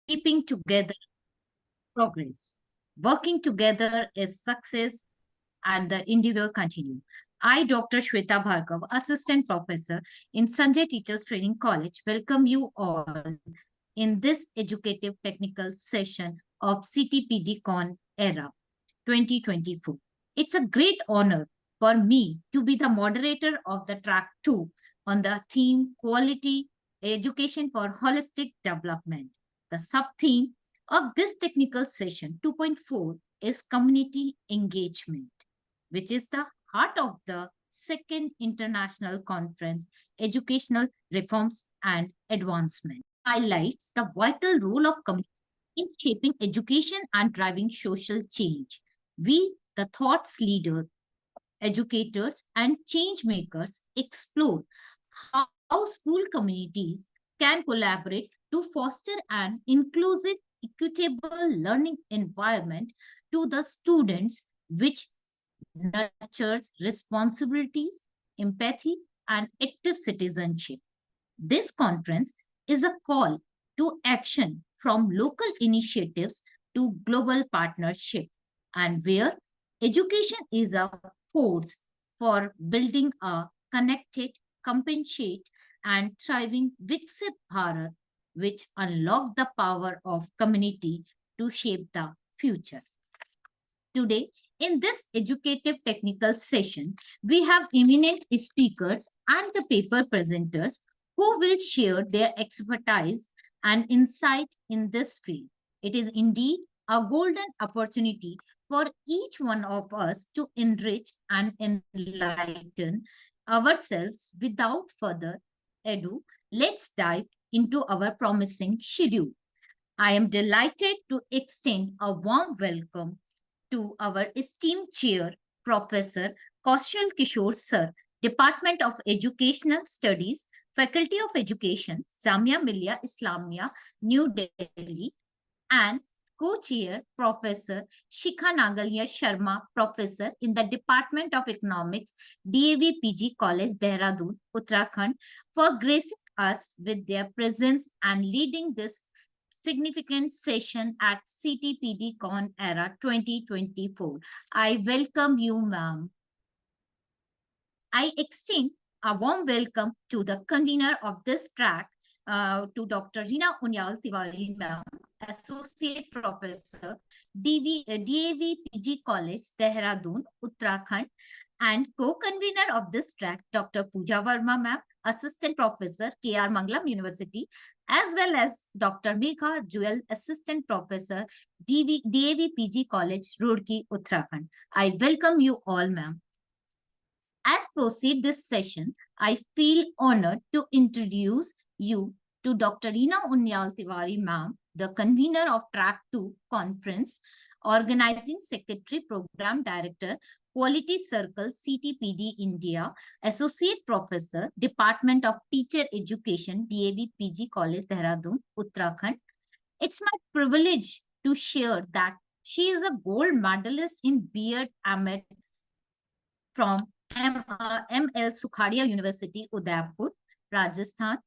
keeping together progress. Working together is success and the individual continue. I, Dr. Shweta Bhargav, Assistant Professor in Sanjay Teachers Training College, welcome you all in this educative technical session of Ctpd Conera 2024. It's a great honor for me to be the moderator of the track 2 on the theme Quality Education for Holistic Development. The sub-theme of this technical session 2.4 is community engagement, which is the heart of the second international conference, Educational Reforms and Advancement. Highlights the vital role of community in shaping education and driving social change. We, the thoughts leaders, educators, and change makers, explore how school communities can collaborate to foster an inclusive, equitable learning environment to the students, which nurtures responsibilities, empathy, and active citizenship. This conference is a call to action from local initiatives to global partnership, and where education is a force for building a connected, compassionate, and thriving Viksit Bharat, which unlock the power of community to shape the future. Today, in this educative technical session, we have eminent speakers and the paper presenters who will share their expertise and insight in this field. It is indeed a golden opportunity for each one of us to enrich and enlighten ourselves. Without further ado, let's dive into our promising schedule. I am delighted to extend a warm welcome to our esteemed chair, Professor Kaushal Kishore Sir, Department of Educational Studies, Faculty of Education, Jamia Millia Islamia, New Delhi, and co-chair Professor Shikha Nagalya Sharma, Professor in the Department of Economics, DAV PG College, Dehradun, Uttarakhand, for gracing us with their presence and leading this significant session at Ctpd Conera 2024. I welcome you, ma'am. I extend a warm welcome to the convener of this track, to Dr. Rina Unyal Tiwari, ma'am, Associate Professor, DAV PG College, Dehradun, Uttarakhand, and co-convener of this track, Dr. Pooja Verma, ma'am, Assistant Professor, KR Manglam University, as well as Dr. Megha Jewel, Assistant Professor, DAV PG College, Roorkee, Uttarakhand. I welcome you all, ma'am. As proceed this session, I feel honored to introduce you to Dr. Rina Unyal Tiwari, ma'am, the convener of Track 2 Conference, Organizing Secretary, Program Director, Quality Circle, Ctpd India, Associate Professor, Department of Teacher Education, DAV PG College, Dehradun, Uttarakhand. It's my privilege to share that she is a gold medalist in B.Ed Ahmed from ML Sukhadia University, Udaipur, Rajasthan.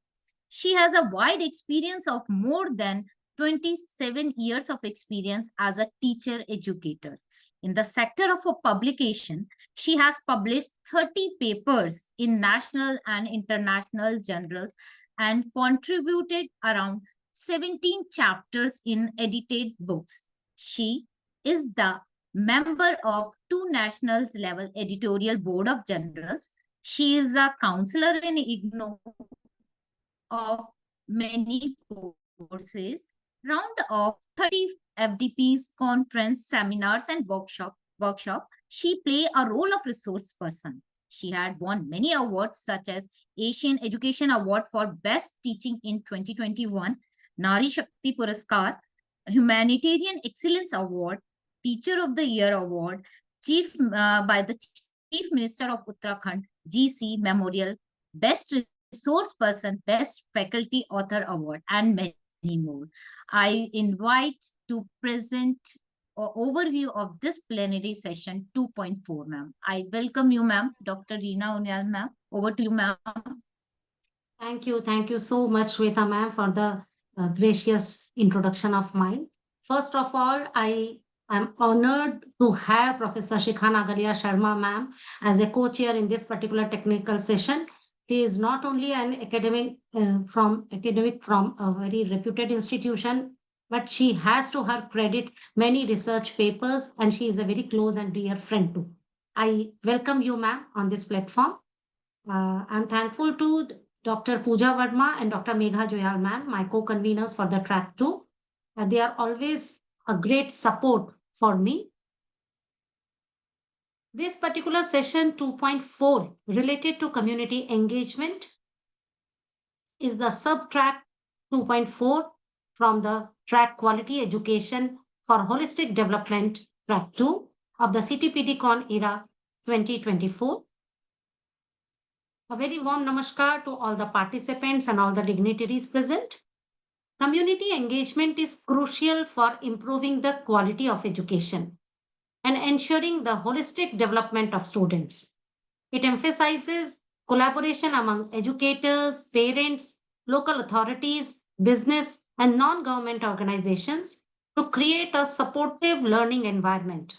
She has a wide experience of more than 27 years of experience as a teacher educator. In the sector of a publication, she has published 30 papers in national and international journals and contributed around 17 chapters in edited books. She is the member of 2 national level editorial board of journals. She is a counselor in IGNO of many courses, round of 30 FDPs, conference, seminars, and workshop. She play a role of resource person. She had won many awards such as Asian Education Award for Best Teaching in 2021, Nari Shakti Puraskar, Humanitarian Excellence Award, Teacher of the Year Award, by the Chief Minister of Uttarakhand, GC Memorial, Best Resource Person, Best Faculty Author Award, and many more. I invite to present an overview of this plenary session 2.4, ma'am. I welcome you, ma'am. Dr. Rina Unyal, ma'am. Over to you, ma'am. Thank you. Thank you so much, Shweta ma'am, for the gracious introduction of mine. First of all, I am honored to have Professor Shikha Nagalia Sharma ma'am as a co-chair in this particular technical session. He is not only an academic from a very reputed institution, but she has to her credit many research papers, and she is a very close and dear friend too. I welcome you, ma'am, on this platform. I'm thankful to Dr. Pooja Verma and Dr. Megha Joyal, ma'am, my co-conveners for the track 2. They are always a great support for me. This particular session 2.4 related to community engagement is the sub-track 2.4 from the track quality education for holistic development track 2 of the Ctpd Conera 2024. A very warm namaskar to all the participants and all the dignitaries present. Community engagement is crucial for improving the quality of education and ensuring the holistic development of students. It emphasizes collaboration among educators, parents, local authorities, business, and non-government organizations to create a supportive learning environment.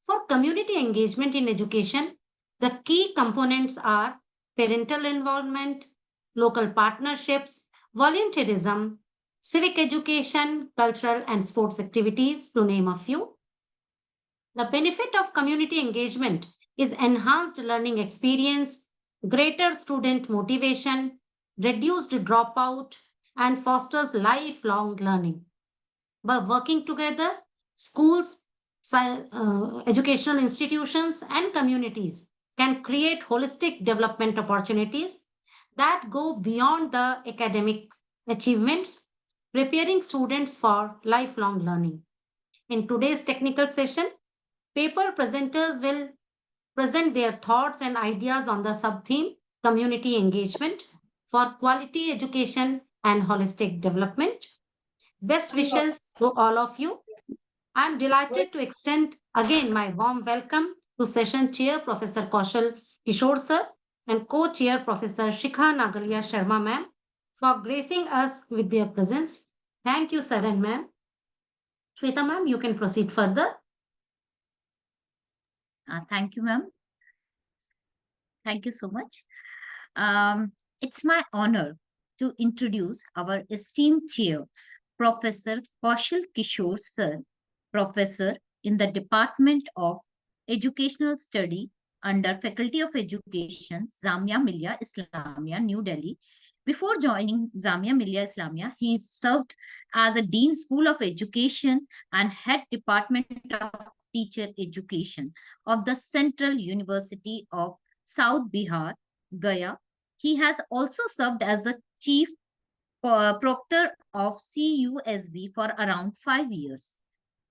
For community engagement in education, the key components are parental involvement, local partnerships, volunteerism, civic education, cultural and sports activities, to name a few. The benefit of community engagement is enhanced learning experience, greater student motivation, reduced dropout, and fosters lifelong learning. By working together, schools, educational institutions, and communities can create holistic development opportunities that go beyond the academic achievements, preparing students for lifelong learning. In today's technical session, paper presenters will present their thoughts and ideas on the sub-theme community engagement for quality education and holistic development. Best wishes to all of you. I'm delighted to extend again my warm welcome to session chair Professor Kaushal Kishore sir and co-chair Professor Shikha Nagalia Sharma ma'am for gracing us with their presence. Thank you, sir and ma'am. Shweta ma'am, you can proceed further. Thank you, ma'am. Thank you so much. It's my honor to introduce our esteemed chair, Professor Kaushal Kishore sir, professor in the Department of Educational Study under Faculty of Education, Jamia Millia Islamia, New Delhi. Before joining Jamia Millia Islamia, he served as a Dean School of Education and Head Department of Teacher Education of the Central University of South Bihar, Gaya. He has also served as the Chief Proctor of CUSB for around 5 years.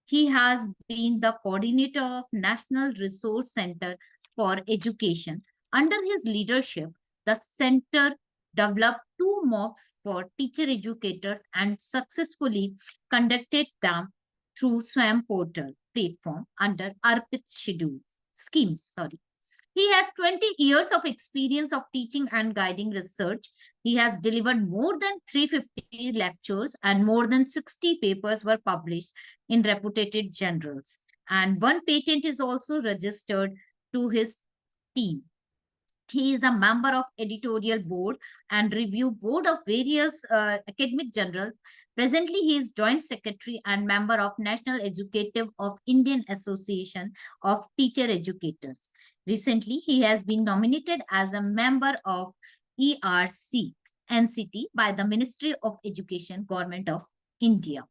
He has been the coordinator of National Resource Center for Education. Under his leadership, the center developed 2 mocks for teacher educators and successfully conducted them through SWAM portal platform under Arpit's scheme. He has 20 years of experience of teaching and guiding research. He has delivered more than 350 lectures and more than 60 papers were published in reputed journals. And 1 patent is also registered to his team. He is a member of editorial board and review board of various academic journals. Presently, he is joint secretary and member of National Executive of Indian Association of Teacher Educators. Recently, he has been nominated as a member of ERC NCT by the Ministry of Education, Government of India.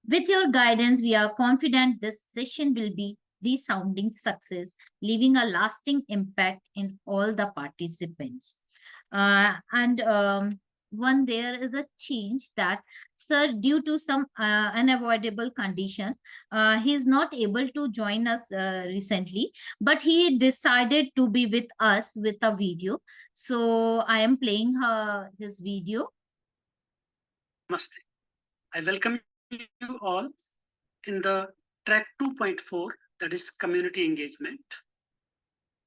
With your guidance, we are confident this session will be resounding success, leaving a lasting impact in all the participants. One, there is a change that, sir, due to some unavoidable condition, he is not able to join us recently, but he decided to be with us with a video. So I am playing his video. Namaste. I welcome you all in the track 2.4, that is community engagement.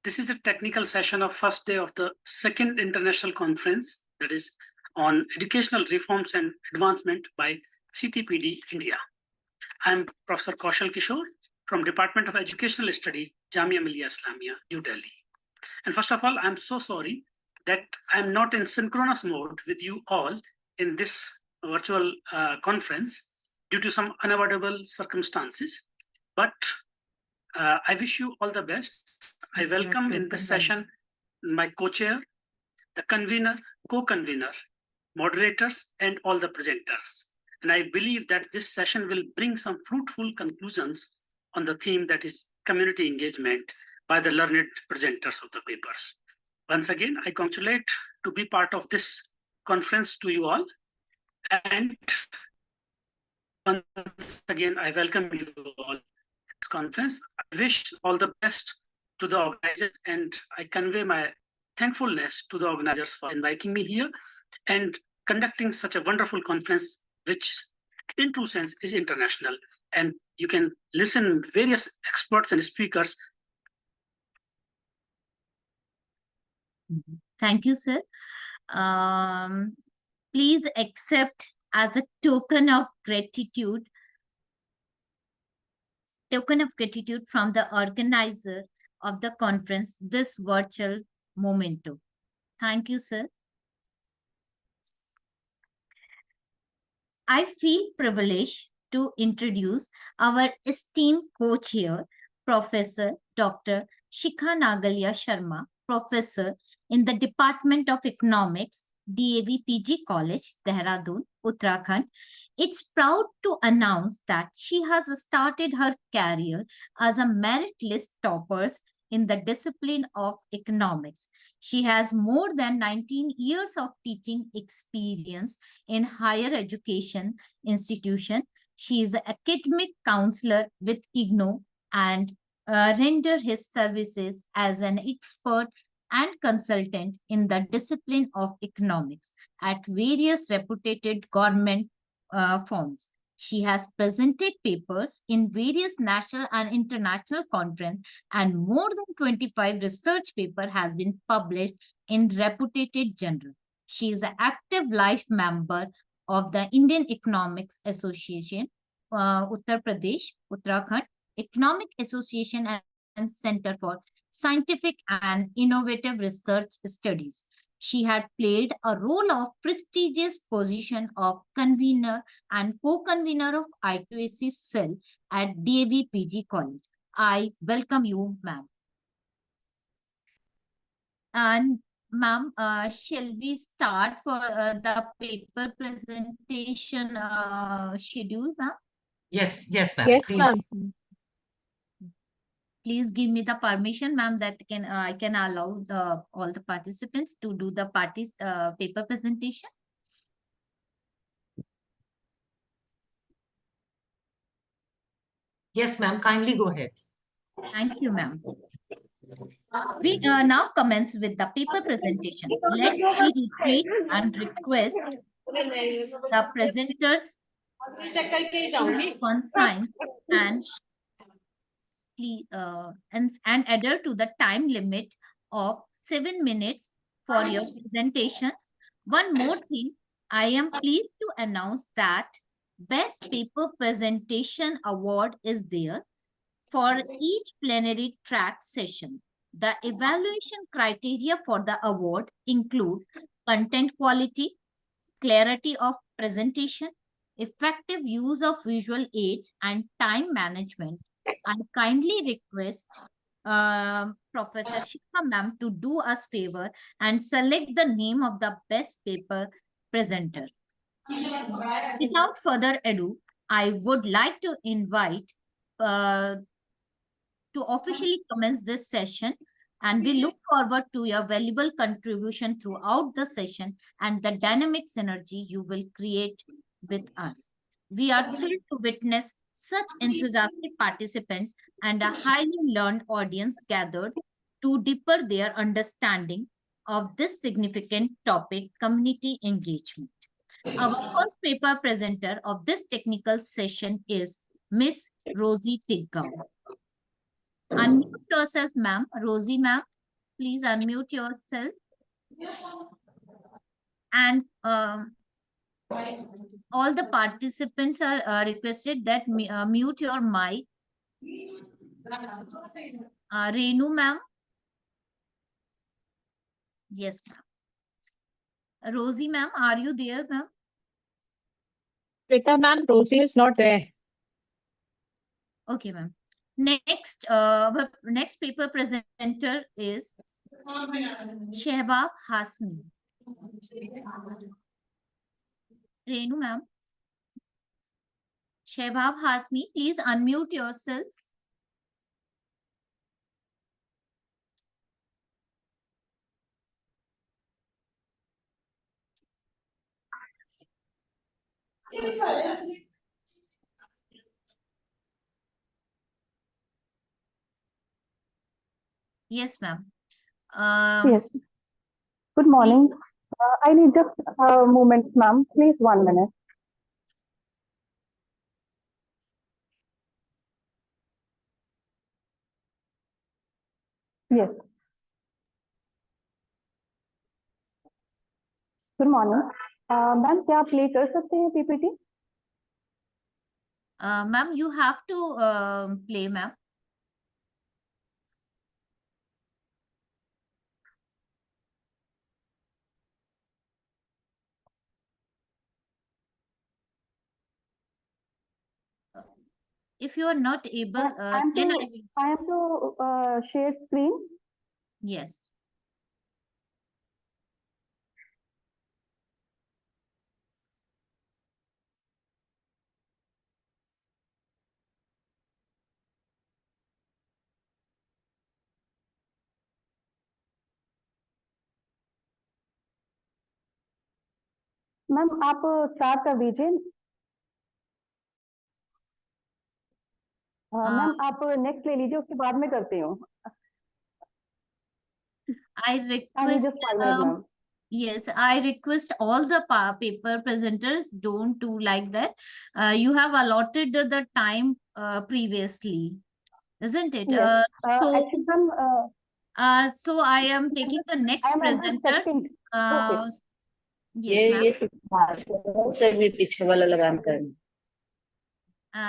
This is a technical session of first day of the second international conference, that is on educational reforms and advancement by Ctpd India. I am Professor Kaushal Kishore from Department of Educational Studies, Jamia Millia Islamia, New Delhi. And first of all, I'm so sorry that I'm not in synchronous mode with you all in this virtual conference due to some unavoidable circumstances. But I wish you all the best. I welcome in this session my co-chair, the convener, co-convener, moderators, and all the presenters. And I believe that this session will bring some fruitful conclusions on the theme that is community engagement by the learned presenters of the papers. Once again, I congratulate to be part of this conference to you all. And once again, I welcome you all to this conference. I wish all the best to the organizers, and I convey my thankfulness to the organizers for inviting me here and conducting such a wonderful conference, which in true sense is international. And you can listen various experts and speakers. Thank you, sir. Please accept as a token of gratitude from the organizer of the conference, this virtual memento. Thank you, sir. I feel privileged to introduce our esteemed co-chair, Professor Dr. Shikha Nagalya Sharma, Professor in the Department of Economics, DAV PG College, Dehradun, Uttarakhand. It's proud to announce that she has started her career as a merit list topper in the discipline of economics. She has more than 19 years of teaching experience in higher education institution. She is an academic counselor with IGNOU and render his services as an expert and consultant in the discipline of economics at various reputed government firms. She has presented papers in various national and international conferences, and more than 25 research papers has been published in reputed journals. She is an active life member of the Indian Economics Association, Uttar Pradesh, Uttarakhand, Economic Association and Center for Scientific and Innovative Research Studies. She had played a role of prestigious position of convener and co-convener of IQAC cell at DAV PG College. I welcome you, ma'am. And ma'am, shall we start for the paper presentation schedule, ma'am? Yes, ma'am. Yes, Please. ma'am. Please give me the permission, ma'am, that I can allow all the participants to do the paper presentation. Yes, ma'am. Kindly go ahead. Thank you, ma'am. We now commence with the paper presentation. Let me retreat and request the presenters to consign and please and adhere to the time limit of 7 minutes for your presentations. One more thing, I am pleased to announce that Best Paper Presentation Award is there for each plenary track session. The evaluation criteria for the award include content quality, clarity of presentation, effective use of visual aids, and time management. I kindly request Professor Shikha ma'am to do us favor and select the name of the best paper presenter. Without further ado, I would like to invite to officially commence this session, and we look forward to your valuable contribution throughout the session and the dynamic synergy you will create with us. We are thrilled to witness such enthusiastic participants and a highly learned audience gathered to deepen their understanding of this significant topic, community engagement. Our first paper presenter of this technical session is Miss Rosie Tiggaon. Unmute yourself, ma'am. Rosie, ma'am, please unmute yourself. And all the participants are requested that mute your mic. Renu ma'am. Yes, ma'am. Rosie ma'am, are you there, ma'am? Rita ma'am, Rosie is not there. Okay, ma'am. Next, next paper presenter is Shehbab Hasmi. Renu ma'am. Shehbab Hasmi, please unmute yourself. Yes, ma'am. Yes. Good morning. I need just a moment, ma'am. Please, 1 minute. Yes. Good morning. Ma'am, क्या आप play कर सकते हैं PPT? Ma'am, you have to play, ma'am. If you are not able, then I will. I am to share screen. Yes. Ma'am आप start कर दीजिए. Ma'am आप next ले लीजिए, उसके बाद में करती हूँ. I request. just 5 minutes, ma'am. Yes, I request all the paper presenters don't do like that. You have allotted the time previously, isn't it? Yes. So, Actually, ma'am, so I am taking the next I am at the presenters. second. Yes, ma'am. Sir भी पीछे वाला लगाम कर.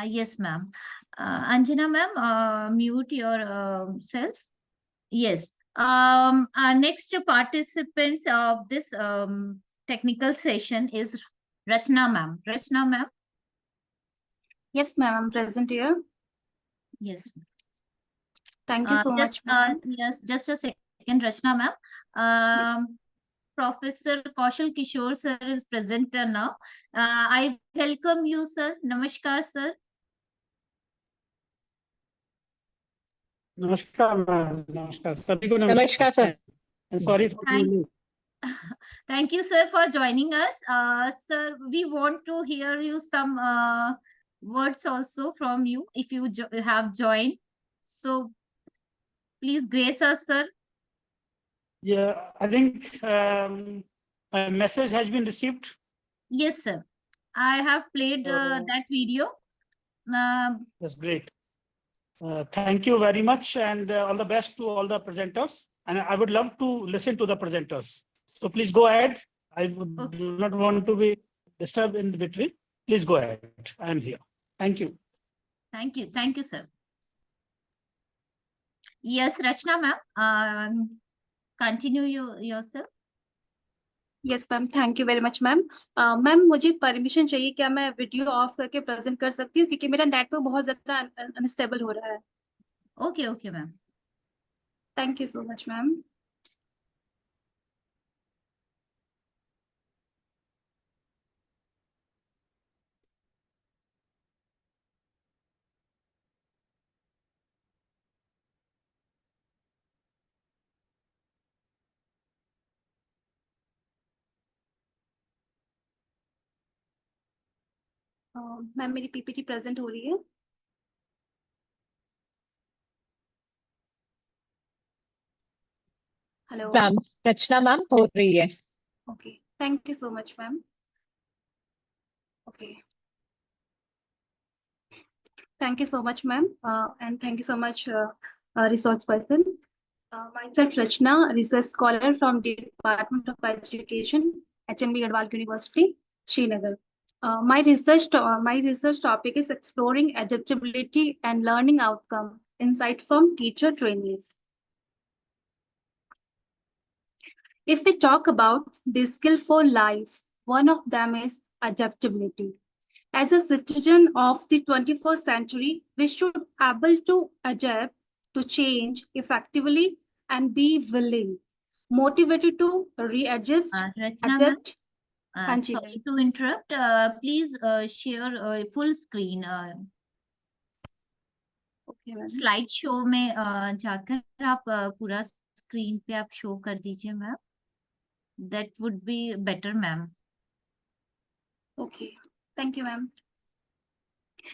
Yes, ma'am. Anjana, ma'am, mute your self. Yes. Next participants of this technical session is Rachna, ma'am. Rachna, ma'am. Yes, ma'am. I'm present here. Yes. Thank you so much, ma'am. Yes, just a second, Rachna, ma'am. Professor Kaushal Kishore sir is present now. I welcome you, sir. Namaskar, sir. नमस्कार ma'am, नमस्कार सभी को. नमस्कार sir. Sorry for being late. Thank you, sir, for joining us. Sir, we want to hear you some words also from you if you have joined. So please grace us, sir. Yeah, I think my message has been received. Yes, sir. I have played that video. That's great. Thank you very much, and all the best to all the presenters. And I would love to listen to the presenters. So please go ahead. I do not want to be disturbed in between. Please go ahead. I am here. Thank you. Thank you. Thank you, sir. Yes, Rachna, ma'am. Continue yourself. Yes, ma'am. Thank you very much, ma'am. Ma'am मुझे permission चाहिए, क्या मैं video of करके present कर सकती हूँ, क्योंकि मेरा नेटवर्क बहुत ज्यादा अनस्टेबल हो रहा है. Okay, okay, ma'am. Thank you so much, ma'am. Ma'am मेरी पीपीटी प्रेजेंट हो रही है. हेलो मैम, रचना मैम हो रही है. Okay, thank you so much ma'am. Okay, thank you so much, ma'am, and thank you so much, resource person. Myself, Rachna, research scholar from Department of Education, HNB Gadwal University, Srinagar. My research topic is exploring adaptability and learning outcome, insight from teacher trainees. If we talk about the skill for life, one of them is adaptability. As a citizen of the 21st century, we should be able to adapt to change effectively and be willing, motivated to readjust, Rachna ma'am, adapt. sorry to interrupt. Please share full screen. Okay, ma'am. Slide show में जाकर आप पूरा screen पे आप show कर दीजिए ma'am. That would be better, ma'am. Okay, thank you, ma'am.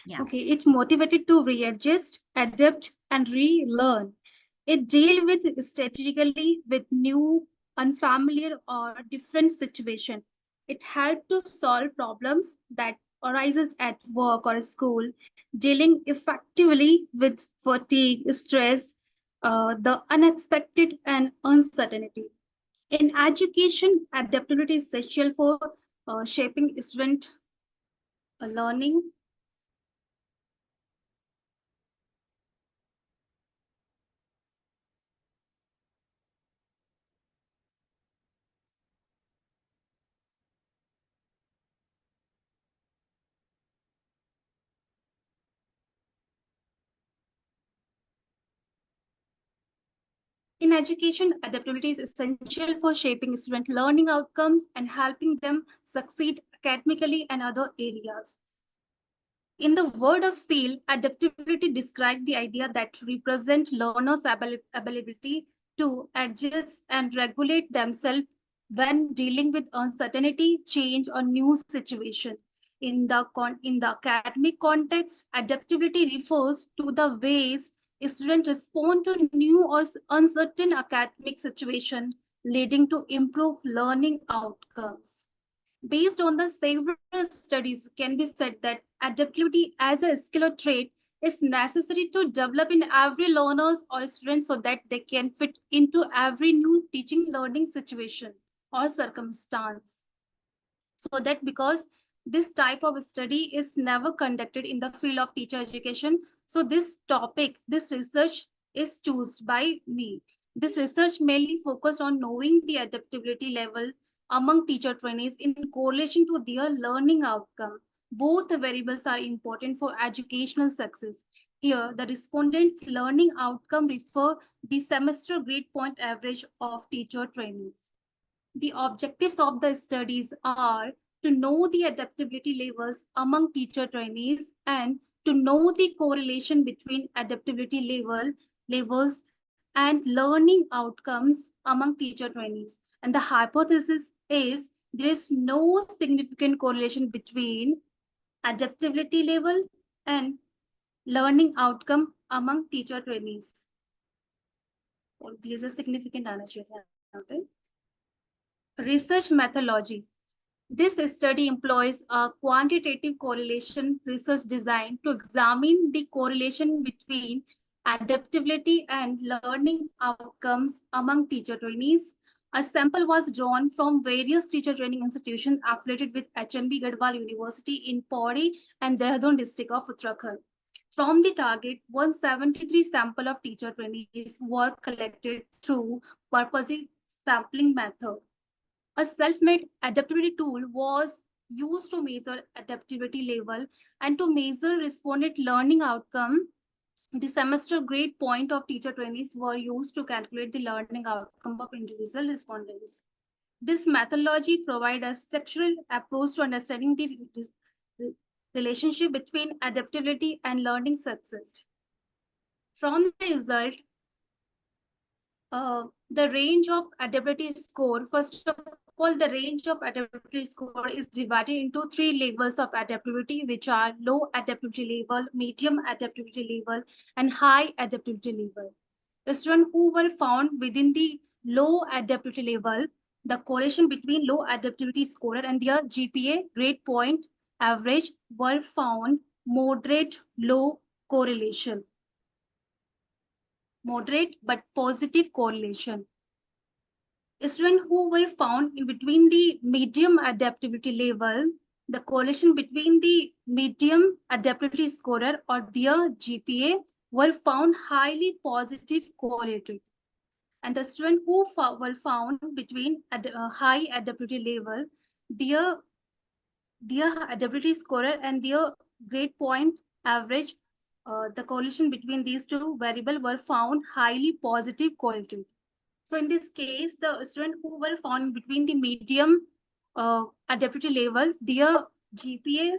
Yeah. Okay, it's motivated to readjust, adapt, and relearn. It deal with strategically with new, unfamiliar, or different situation. It helps to solve problems that arises at work or school, dealing effectively with fatigue, stress, the unexpected, and uncertainty. In education, adaptability is essential for shaping student learning. In education, adaptability is essential for shaping student learning outcomes and helping them succeed academically and other areas. In the word of Seal, adaptability describes the idea that represent learners' ability to adjust and regulate themselves when dealing with uncertainty, change, or new situation. In the academic context, adaptability refers to the ways students respond to new or uncertain academic situation, leading to improved learning outcomes. Based on the several studies, can be said that adaptability as a skill or trait is necessary to develop in every learners or students so that they can fit into every new teaching learning situation or circumstance. So that because this type of study is never conducted in the field of teacher education, so this topic, this research is chosen by me. This research mainly focused on knowing the adaptability level among teacher trainees in correlation to their learning outcome. Both variables are important for educational success. Here, the respondents' learning outcome refer the semester grade point average of teacher trainees. The objectives of the studies are to know the adaptability levels among teacher trainees and to know the correlation between adaptability levels and learning outcomes among teacher trainees. And the hypothesis is there is no significant correlation between adaptability level and learning outcome among teacher trainees. Well, these are significant answers. Research methodology. This study employs a quantitative correlation research design to examine the correlation between adaptability and learning outcomes among teacher trainees. A sample was drawn from various teacher training institutions affiliated with HNB Gadwal University in Pauri and Dehradun district of Uttarakhand. From the target, 173 sample of teacher trainees were collected through purposive sampling method. A self-made adaptability tool was used to measure adaptability level and to measure respondent learning outcome. The semester grade point of teacher trainees were used to calculate the learning outcome of individual respondents. This methodology provides a structural approach to understanding the relationship between adaptability and learning success. From the result, the range of adaptability score, first of all, the range of adaptability score is divided into 3 levels of adaptability, which are low adaptability level, medium adaptability level, and high adaptability level. The students who were found within the low adaptability level, the correlation between low adaptability scorer and their GPA grade point average were found moderate low correlation. Moderate but positive correlation. Students who were found in between the medium adaptability level, the correlation between the medium adaptability scorer or their GPA were found highly positive correlated. And the students who were found between high adaptability level, their adaptability scorer and their grade point average, the correlation between these two variables were found highly positive correlated. So in this case, the students who were found between the medium adaptability level, their GPA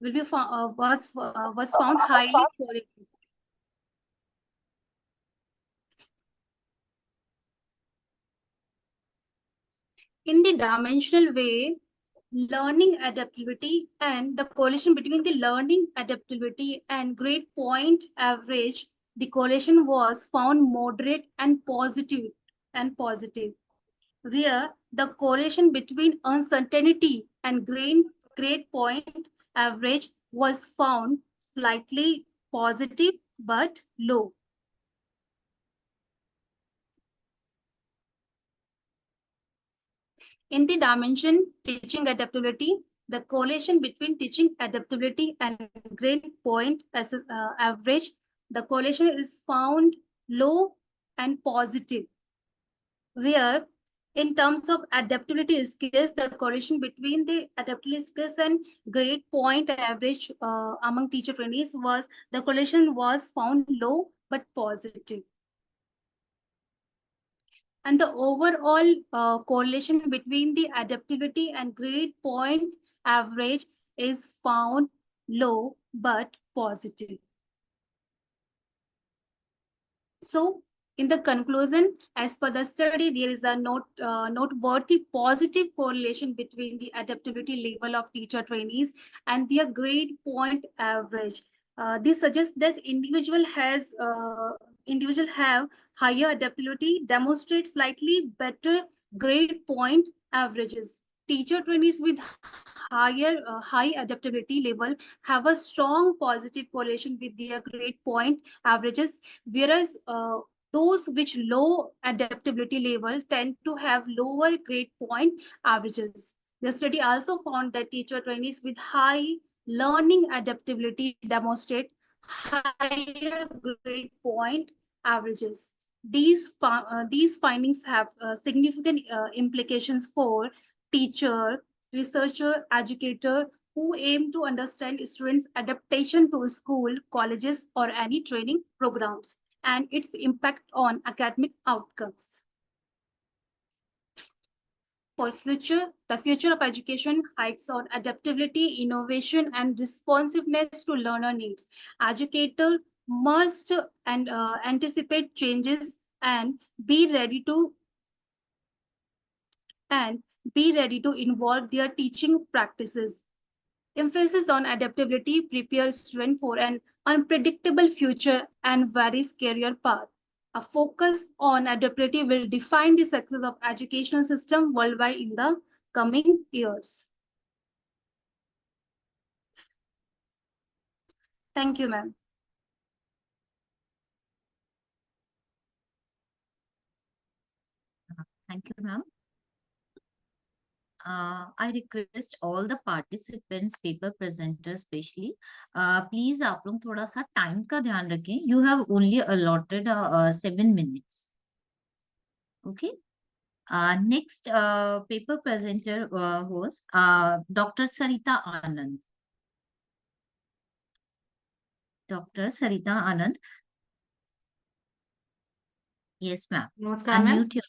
will be was found highly correlated. In the dimensional way, learning adaptability and the correlation between the learning adaptability and grade point average, the correlation was found moderate and positive, where the correlation between uncertainty and grade point average was found slightly positive but low. In the dimension teaching adaptability, the correlation between teaching adaptability and grade point average, the correlation is found low and positive, where in terms of adaptability skills, the correlation between the adaptability skills and grade point average among teacher trainees was, the correlation was found low but positive. And the overall correlation between the adaptability and grade point average is found low but positive. So in the conclusion, as per the study, there is a noteworthy positive correlation between the adaptability level of teacher trainees and their grade point average. This suggests that individual have higher adaptability, demonstrate slightly better grade point averages. Teacher trainees with high adaptability level have a strong positive correlation with their grade point averages, whereas those which low adaptability level tend to have lower grade point averages. The study also found that teacher trainees with high learning adaptability demonstrate higher grade point averages. These findings have significant implications for teacher, researcher, educator who aim to understand students' adaptation to school, colleges, or any training programs and its impact on academic outcomes. For the future of education hides on adaptability, innovation, and responsiveness to learner needs. Educators must anticipate changes and be ready to involve their teaching practices. Emphasis on adaptability prepares students for an unpredictable future and varies career path. A focus on adaptability will define the success of educational system worldwide in the coming years. Thank you, ma'am. Thank you, ma'am. I request all the participants, paper presenters especially, please आप लोग थोड़ा सा time का ध्यान रखें. You have only allotted 7 minutes. Okay. Next paper presenter was Dr. Sarita Anand. Dr. Sarita Anand. Yes, ma'am. Namaskar, ma'am. Unmute your.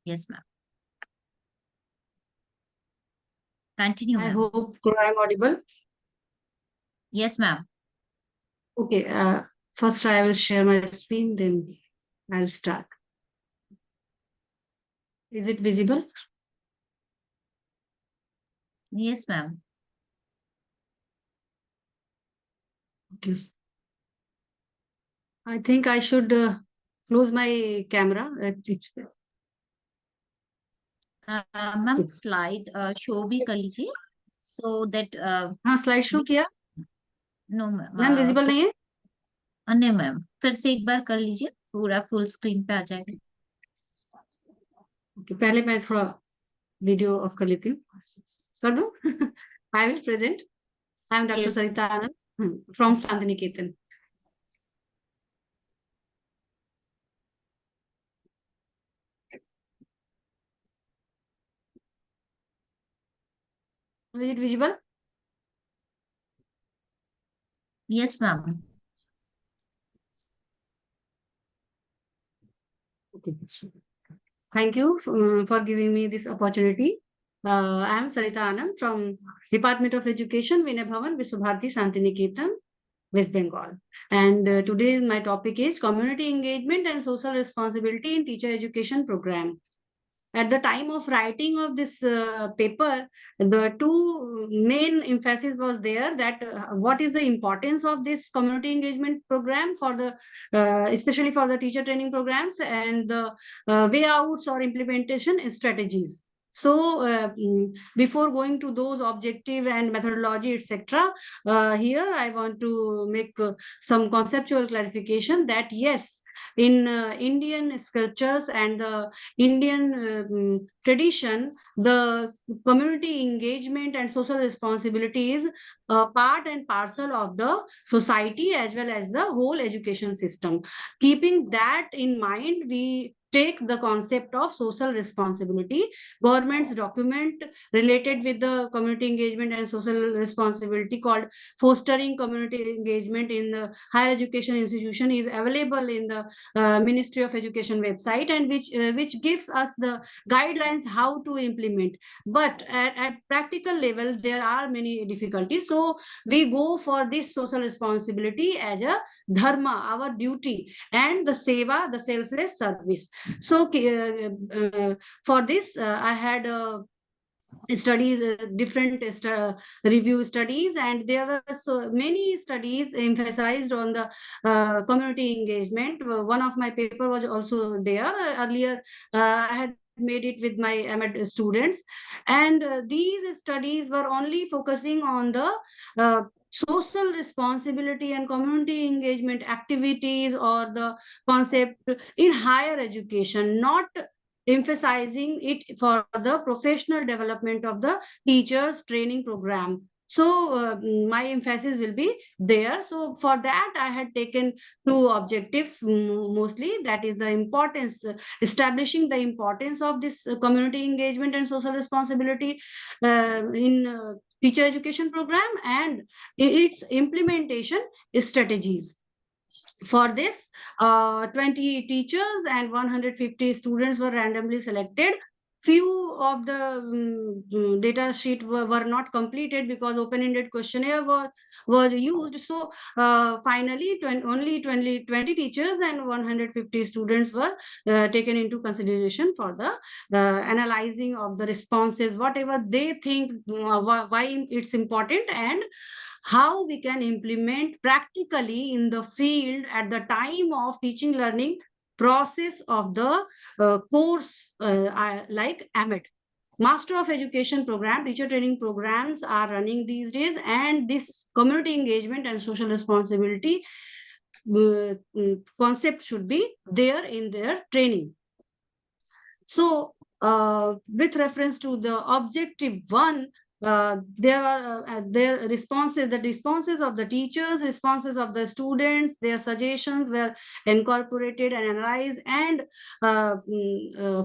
Yes, ma'am. Continue, I ma'am. hope I'm audible. Yes, ma'am. Okay, first I will share my screen, then I'll start. Is it visible? Yes, ma'am. Okay. I think I should close my camera. Ma'am, slide show भी कर लीजिए, so that हाँ, slide show किया? No, ma'am. Ma'am visible नहीं है? नहीं ma'am, फिर से एक बार कर लीजिए, पूरा फुल स्क्रीन पे आ जाएगा. Okay, पहले मैं थोड़ा वीडियो ऑफ कर लेती हूँ. कर दूँ? I will present. I am Dr. Yes. Sarita Anand from Santiniketan. Is it visible? Yes, ma'am. Okay. Thank you for giving me this opportunity. I am Sarita Anand from Department of Education, Vinay Bhavan, Vishwabharati Santiniketan, West Bengal. And today my topic is community engagement and social responsibility in teacher education program. At the time of writing of this paper, the two main emphasis was there that what is the importance of this community engagement program for the, especially for the teacher training programs, and the way outs or implementation strategies. So before going to those objective and methodology, etc., here I want to make some conceptual clarification that yes, in Indian sculptures and the Indian tradition, the community engagement and social responsibility is a part and parcel of the society as well as the whole education system. Keeping that in mind, we take the concept of social responsibility. Government's document related with the community engagement and social responsibility called Fostering Community Engagement in the Higher Education Institution is available in the Ministry of Education website, and which gives us the guidelines how to implement. But at practical level, there are many difficulties. So we go for this social responsibility as a dharma, our duty, and the seva, the selfless service. So for this, I had studies, different review studies, and there were so many studies emphasized on the community engagement. One of my paper was also there earlier. I had made it with my MAd students, and these studies were only focusing on the social responsibility and community engagement activities or the concept in higher education, not emphasizing it for the professional development of the teachers training program. So my emphasis will be there. So for that, I had taken two objectives mostly. That is the importance, establishing the importance of this community engagement and social responsibility in teacher education program, and its implementation strategies. For this, 20 teachers and 150 students were randomly selected. Few of the data sheet were not completed because open-ended questionnaire were used. So finally, only 20 teachers and 150 students were taken into consideration for the analyzing of the responses, whatever they think, why it's important, and how we can implement practically in the field at the time of teaching learning process of the course like AMET. Master of Education program, teacher training programs are running these days, and this community engagement and social responsibility concept should be there in their training. So with reference to the objective one, there are their responses, the responses of the teachers, responses of the students, their suggestions were incorporated and analyzed, and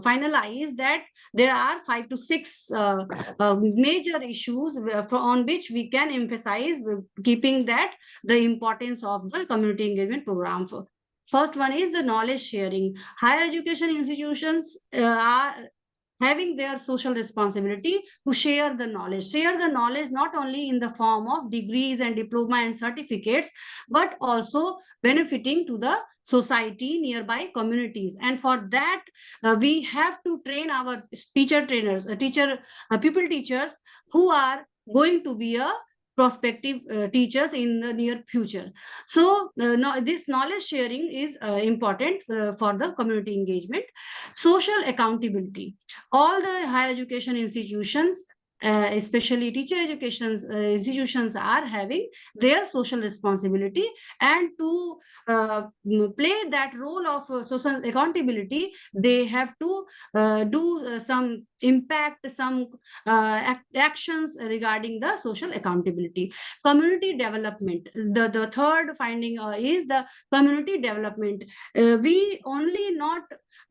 finalized that there are 5 to 6 major issues on which we can emphasize, keeping that the importance of the community engagement program. First one is the knowledge sharing. Higher education institutions are having their social responsibility to share the knowledge not only in the form of degrees and diploma and certificates, but also benefiting to the society, nearby communities. And for that, we have to train our teacher trainers, pupil teachers who are going to be a prospective teachers in the near future. So this knowledge sharing is important for the community engagement. Social accountability. All the higher education institutions especially teacher education institutions are having their social responsibility, and to play that role of social accountability, they have to do some impact, some actions regarding the social accountability. Community development, the third finding is the community development. We only not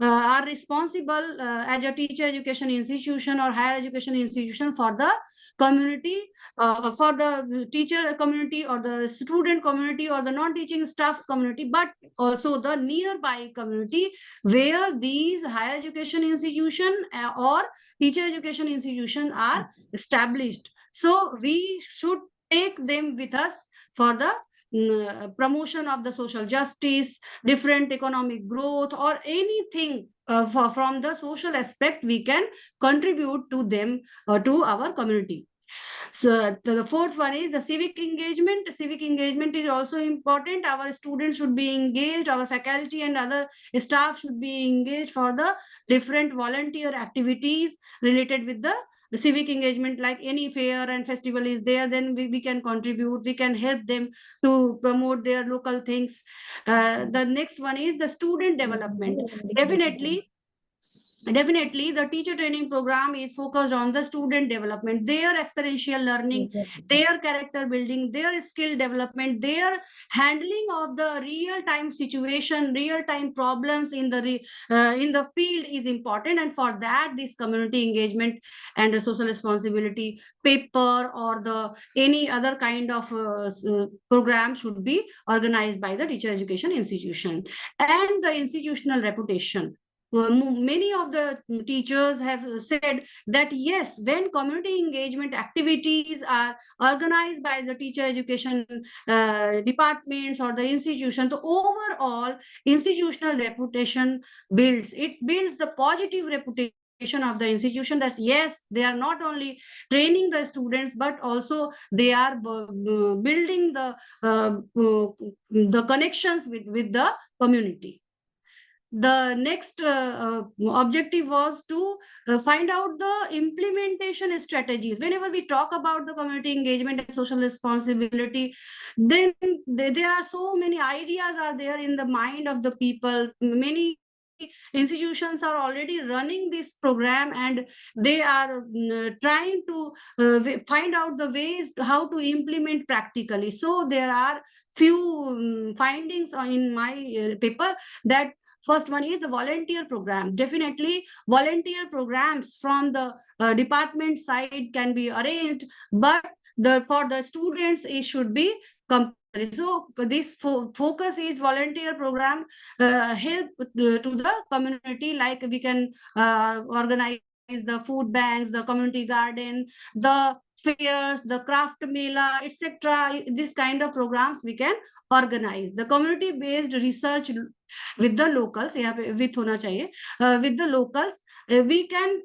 are responsible as a teacher education institution or higher education institution for the community, for the teacher community or the student community or the non-teaching staffs community, but also the nearby community where these higher education institution or teacher education institution are established. So we should take them with us for the promotion of the social justice, different economic growth, or anything from the social aspect we can contribute to them, to our community. So the fourth one is the civic engagement. Civic engagement is also important. Our students should be engaged, our faculty and other staff should be engaged for the different volunteer activities related with the civic engagement. Like any fair and festival is there, then we can contribute, we can help them to promote their local things. The next one is the student development. Definitely, the teacher training program is focused on the student development, their experiential learning, their character building, their skill development, their handling of the real-time situation, real-time problems in the field is important. And for that, this community engagement and the social responsibility paper or the any other kind of program should be organized by the teacher education institution. And the institutional reputation. Many of the teachers have said that yes, when community engagement activities are organized by the teacher education departments or the institution, the overall institutional reputation builds. It builds the positive reputation of the institution, that yes, they are not only training the students, but also they are building the connections with the community. The next objective was to find out the implementation strategies. Whenever we talk about the community engagement and social responsibility, then there are so many ideas are there in the mind of the people. Many institutions are already running this program, and they are trying to find out the ways how to implement practically. So there are few findings in my paper. That first one is the volunteer program. Definitely, volunteer programs from the department side can be arranged, but for the students, it should be compulsory. So this focus is volunteer program help to the community. Like we can organize the food banks, the community garden, the fairs, the craft mela, etc. This kind of programs we can organize. The community-based research with the locals, with hona chahiye, with the locals, we can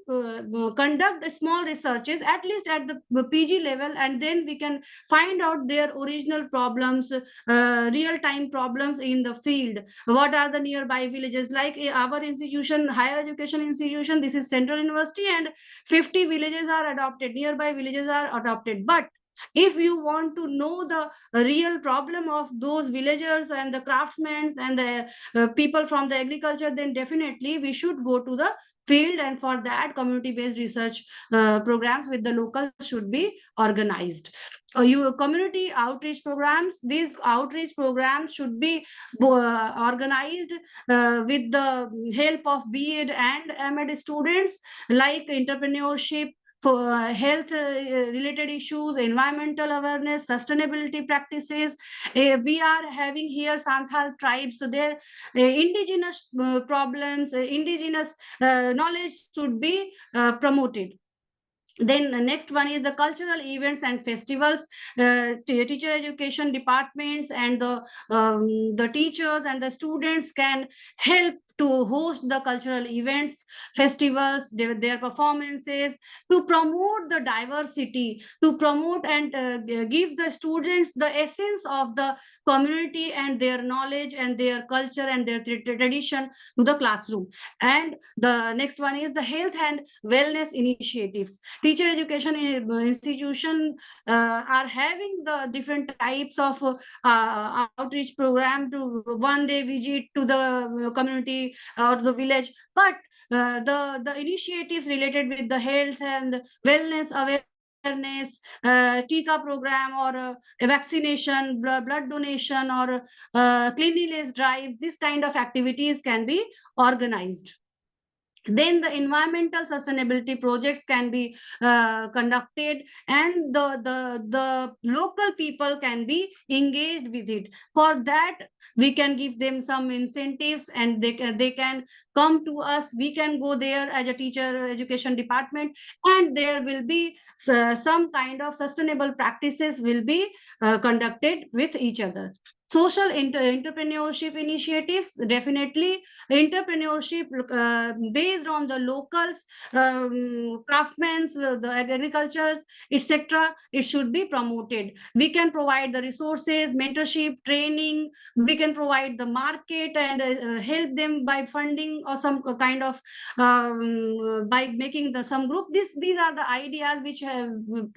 conduct small researches at least at the PG level, and then we can find out their original problems, real-time problems in the field. What are the nearby villages? Like our institution, higher education institution, this is Central University, and 50 villages are adopted, nearby villages are adopted. But if you want to know the real problem of those villagers and the craftsmen and the people from the agriculture, then definitely we should go to the field, and for that community-based research programs with the locals should be organized. Your community outreach programs, these outreach programs should be organized with the help of B.Ed and M.Ed students, like entrepreneurship, for health related issues, environmental awareness, sustainability practices. We are having here Santhal tribes, so their indigenous problems, indigenous knowledge should be promoted. Then the next one is the cultural events and festivals. Teacher education departments and the teachers and the students can help to host the cultural events, festivals, their performances, to promote the diversity, to promote and give the students the essence of the community and their knowledge and their culture and their tradition to the classroom. And the next one is the health and wellness initiatives. Teacher education institution are having the different types of outreach program to one day visit to the community or the village, but the initiatives related with the health and wellness awareness, Tika program or a vaccination, blood donation or cleanliness drives, this kind of activities can be organized. Then the environmental sustainability projects can be conducted, and the local people can be engaged with it. For that, we can give them some incentives, and they can come to us. We can go there as a teacher education department, and there will be some kind of sustainable practices will be conducted with each other. Social entrepreneurship initiatives, definitely entrepreneurship based on the locals, craftsmen, the agricultures, etc. It should be promoted. We can provide the resources, mentorship, training. We can provide the market and help them by funding or some kind of by making some group. These are the ideas which have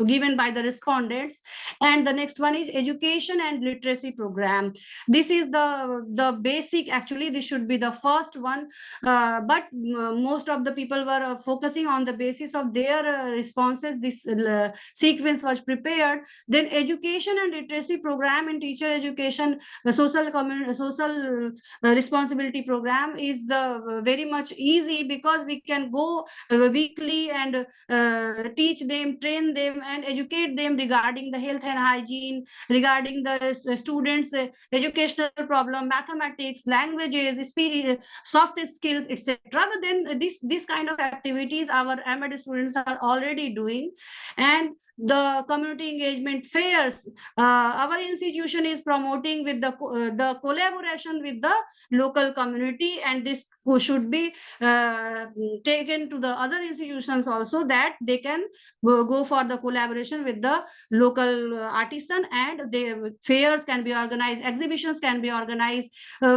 given by the respondents. And the next one is education and literacy program. This is the basic. Actually, this should be the first one, but most of the people were focusing on the basis of their responses. This sequence was prepared. Then education and literacy program in teacher education, the social responsibility program is very much easy, because we can go weekly and teach them, train them, and educate them regarding the health and hygiene, regarding the students' educational problem, mathematics, languages, soft skills, etc. But then this kind of activities our MAD students are already doing. And the community engagement fairs, our institution is promoting with the collaboration with the local community, and this should be taken to the other institutions also, that they can go for the collaboration with the local artisan, and the fairs can be organized, exhibitions can be organized.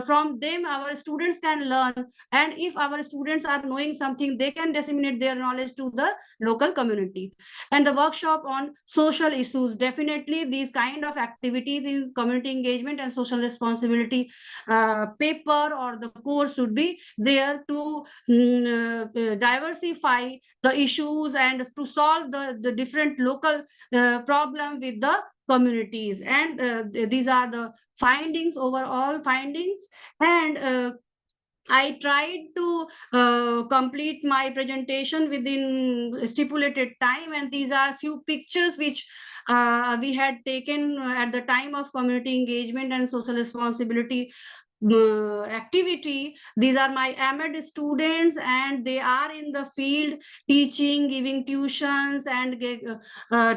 From them our students can learn, and if our students are knowing something, they can disseminate their knowledge to the local community. And the workshop on social issues, definitely these kind of activities in community engagement and social responsibility paper or the course should be there to diversify the issues and to solve the different local problem with the communities. And these are the findings, overall findings. And I tried to complete my presentation within stipulated time, and these are few pictures which we had taken at the time of community engagement and social responsibility activity. These are my MAD students, and they are in the field teaching, giving tuitions, and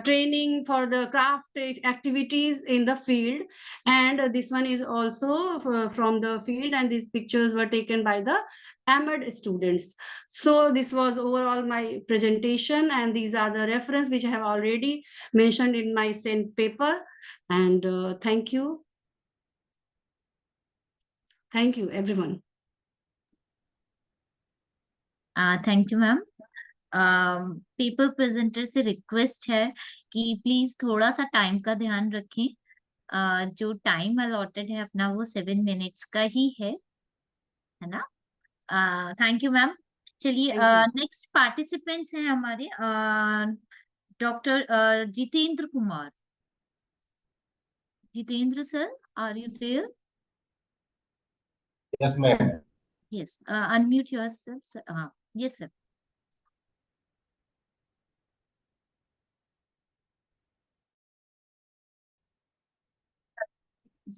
training for the craft activities in the field. And this one is also from the field, and these pictures were taken by the MAD students. So this was overall my presentation, and these are the reference which I have already mentioned in my sent paper. And thank you. Thank you, everyone. Thank you ma'am. Paper presenter से request है कि please थोड़ा सा time का ध्यान रखें। जो time allotted है अपना वो 7 मिनट्स का ही है ना। Thank you ma'am. चलिए नेक्स्ट पार्टिसिपेंट्स हैं हमारे doctor Jitendra Kumar. Jitendra sir, are you there? Yes, ma'am. Yes, unmute yourself, sir. Yes, sir.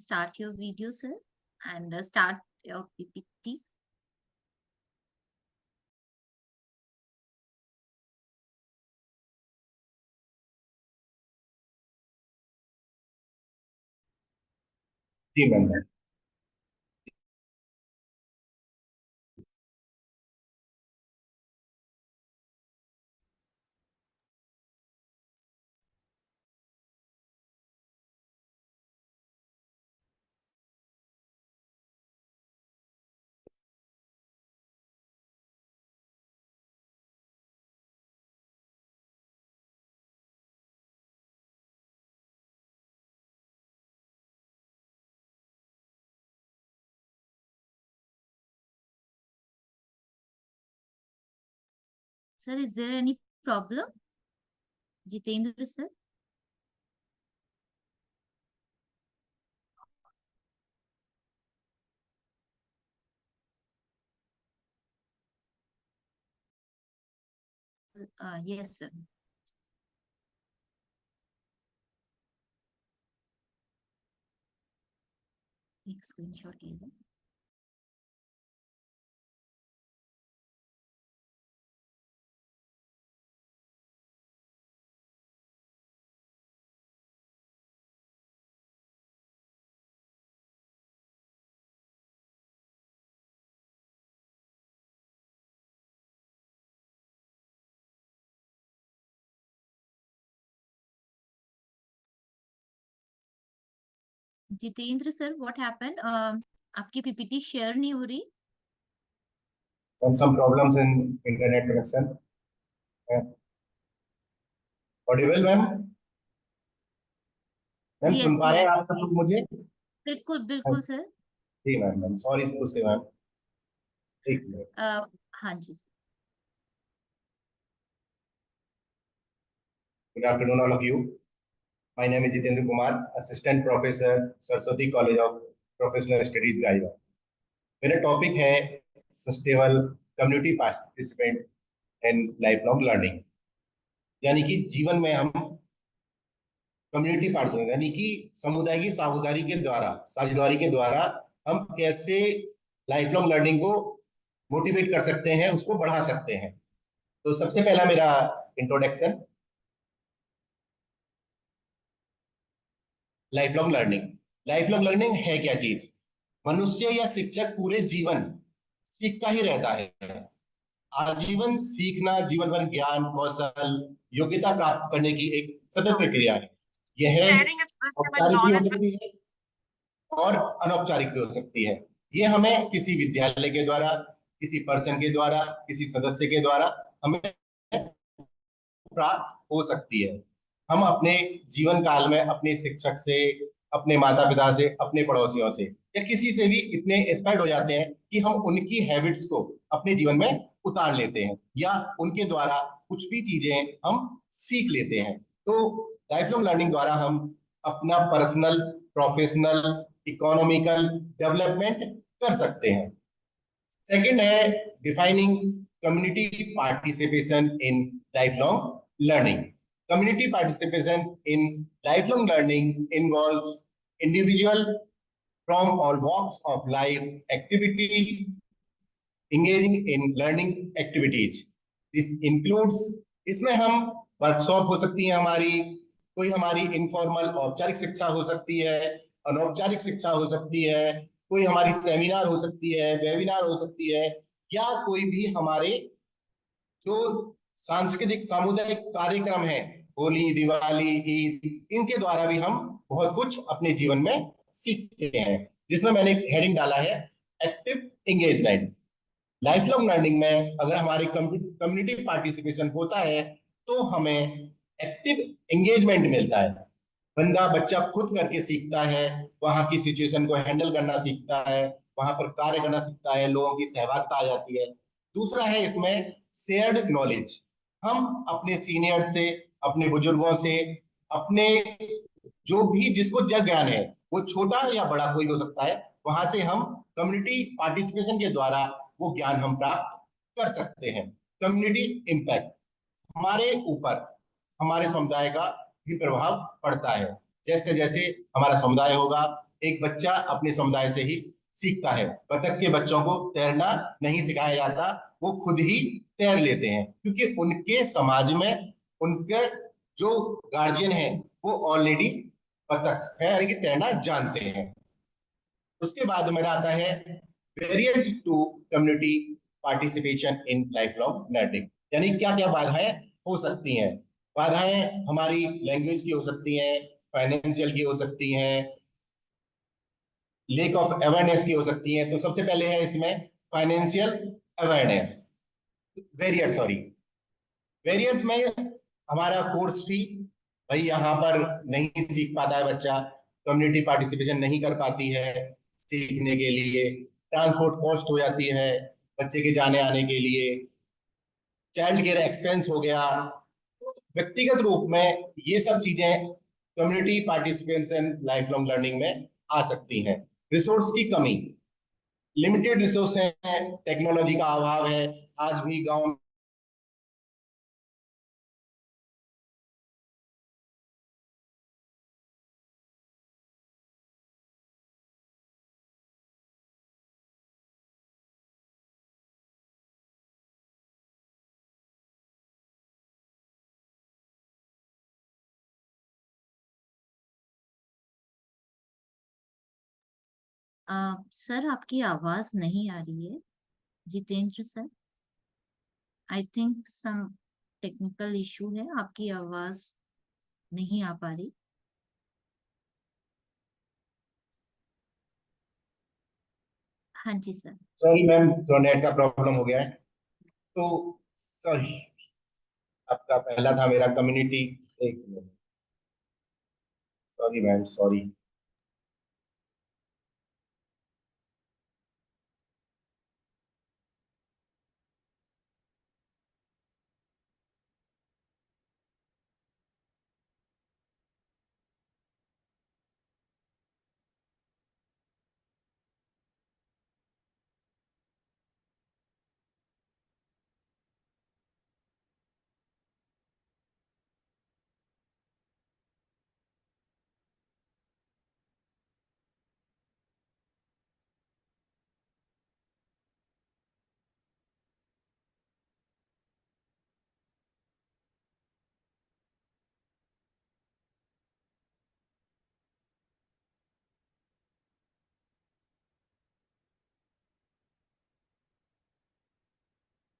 Start your video, sir, and start your PPT. जी ma'am. Sir, is there any problem? Jitendra sir? Yes, sir. एक screenshot ले लो. Jitendra sir, what happened? आपकी PPT share नहीं हो रही. Some problems in internet connection. Audible, ma'am? Ma'am Yes, सुन पा रहे हैं yes. आप सब लोग मुझे? बिल्कुल बिल्कुल सर. जी ma'am, ma'am sorry to say ma'am. एक मिनट. हाँ जी sir. Good afternoon, all of you. My name is Jitendra Kumar, Assistant Professor, Saraswati College of Professional Studies, गाइवा. मेरा टॉपिक है sustainable community participant in lifelong learning. यानी कि जीवन में हम कम्युनिटी पार्टिसिपेंट यानी कि समुदाय की साझेदारी के द्वारा हम कैसे लाइफ लॉन्ग लर्निंग को मोटिवेट कर सकते हैं, उसको बढ़ा सकते हैं. तो सबसे पहला मेरा इंट्रोडक्शन. लाइफ लॉन्ग लर्निंग है क्या चीज? मनुष्य या शिक्षक पूरे जीवन सीखता ही रहता है. आजीवन सीखना जीवन भर ज्ञान, कौशल, योग्यता प्राप्त करने की एक सतत प्रक्रिया है. यह औपचारिक भी हो सकती है और अनौपचारिक भी हो सकती है. ये हमें किसी विद्यालय के द्वारा, किसी पर्सन के द्वारा, किसी सदस्य के द्वारा हमें प्राप्त हो सकती है. हम अपने जीवन काल में अपने शिक्षक से, अपने माता पिता से, अपने पड़ोसियों से या किसी से भी इतने इंस्पायर्ड हो जाते हैं कि हम उनकी हैबिट्स को अपने जीवन में उतार लेते हैं या उनके द्वारा कुछ भी चीजें हम सीख लेते हैं. तो लाइफ लॉन्ग लर्निंग द्वारा हम अपना पर्सनल, प्रोफेशनल, इकोनॉमिकल डेवलपमेंट कर सकते हैं. सेकंड है defining community participation in life long learning. Community participation in lifelong learning involves individual from all walks of life activity engaging in learning activities. This includes, इसमें हम workshop हो सकती है हमारी, कोई हमारी इनफॉर्मल औपचारिक शिक्षा हो सकती है, अनौपचारिक शिक्षा हो सकती है, कोई हमारी सेमिनार हो सकती है, वेबिनार हो सकती है, या कोई भी हमारे जो सांस्कृतिक सामुदायिक कार्यक्रम है, होली, दिवाली, ईद, इनके द्वारा भी हम बहुत कुछ अपने जीवन में सीखते हैं. जिसमें मैंने हेडिंग डाला है active engagement. Life long learning में अगर हमारी कम्युनिटी पार्टिसिपेशन होता है तो हमें एक्टिव एंगेजमेंट मिलता है. बच्चा खुद करके सीखता है, वहां की सिचुएशन को हैंडल करना सीखता है, वहां पर कार्य करना सीखता है, लोगों की सहभागिता आ जाती है. दूसरा है इसमें शेयर्ड नॉलेज. हम अपने सीनियर से, अपने बुजुर्गों से, अपने जो भी जिसको जग ज्ञान है, वो छोटा या बड़ा कोई हो सकता है, वहां से हम कम्युनिटी पार्टिसिपेशन के द्वारा वो ज्ञान हम प्राप्त कर सकते हैं. कम्युनिटी इम्पैक्ट, हमारे ऊपर हमारे समुदाय का भी प्रभाव पड़ता है. जैसे जैसे हमारा समुदाय होगा, एक बच्चा अपने समुदाय से ही सीखता है. बतख के बच्चों को तैरना नहीं सिखाया जाता, वो खुद ही तैर लेते हैं क्योंकि उनके समाज में उनके जो गार्जियन है वो ऑलरेडी बतख है, यानी कि तैरना जानते हैं. उसके बाद मेरा आता है barriers to community participation in lifelong learning. यानी क्या क्या बाधाएं हो सकती हैं. बाधाएं हमारी लैंग्वेज की हो सकती हैं, फाइनेंशियल की हो सकती हैं, लेक ऑफ अवेयरनेस की हो सकती हैं. तो सबसे पहले है इसमें फाइनेंशियल अवेयरनेस. बैरियर्स में हमारा कोर्स फी, भाई यहाँ पर नहीं सीख पाता है बच्चा, कम्युनिटी पार्टिसिपेशन नहीं कर पाती है सीखने के लिए, ट्रांसपोर्ट कॉस्ट हो जाती है बच्चे के जाने आने के लिए, चाइल्ड केयर एक्सपेंस हो गया, तो व्यक्तिगत रूप में ये सब चीजें community participation life long learning में आ सकती हैं। रिसोर्स की कमी, लिमिटेड रिसोर्स हैं, टेक्नोलॉजी का अभाव है, आज भी गांव सर आपकी आवाज नहीं आ रही है Jitendra sir. I think some technical issue है, आपकी आवाज नहीं आ पा रही। हाँ जी सर। सॉरी मैम, तो नेट का प्रॉब्लम हो गया है, तो सॉरी। आपका पहला था मेरा कम्युनिटी, एक minute, sorry ma'am, sorry.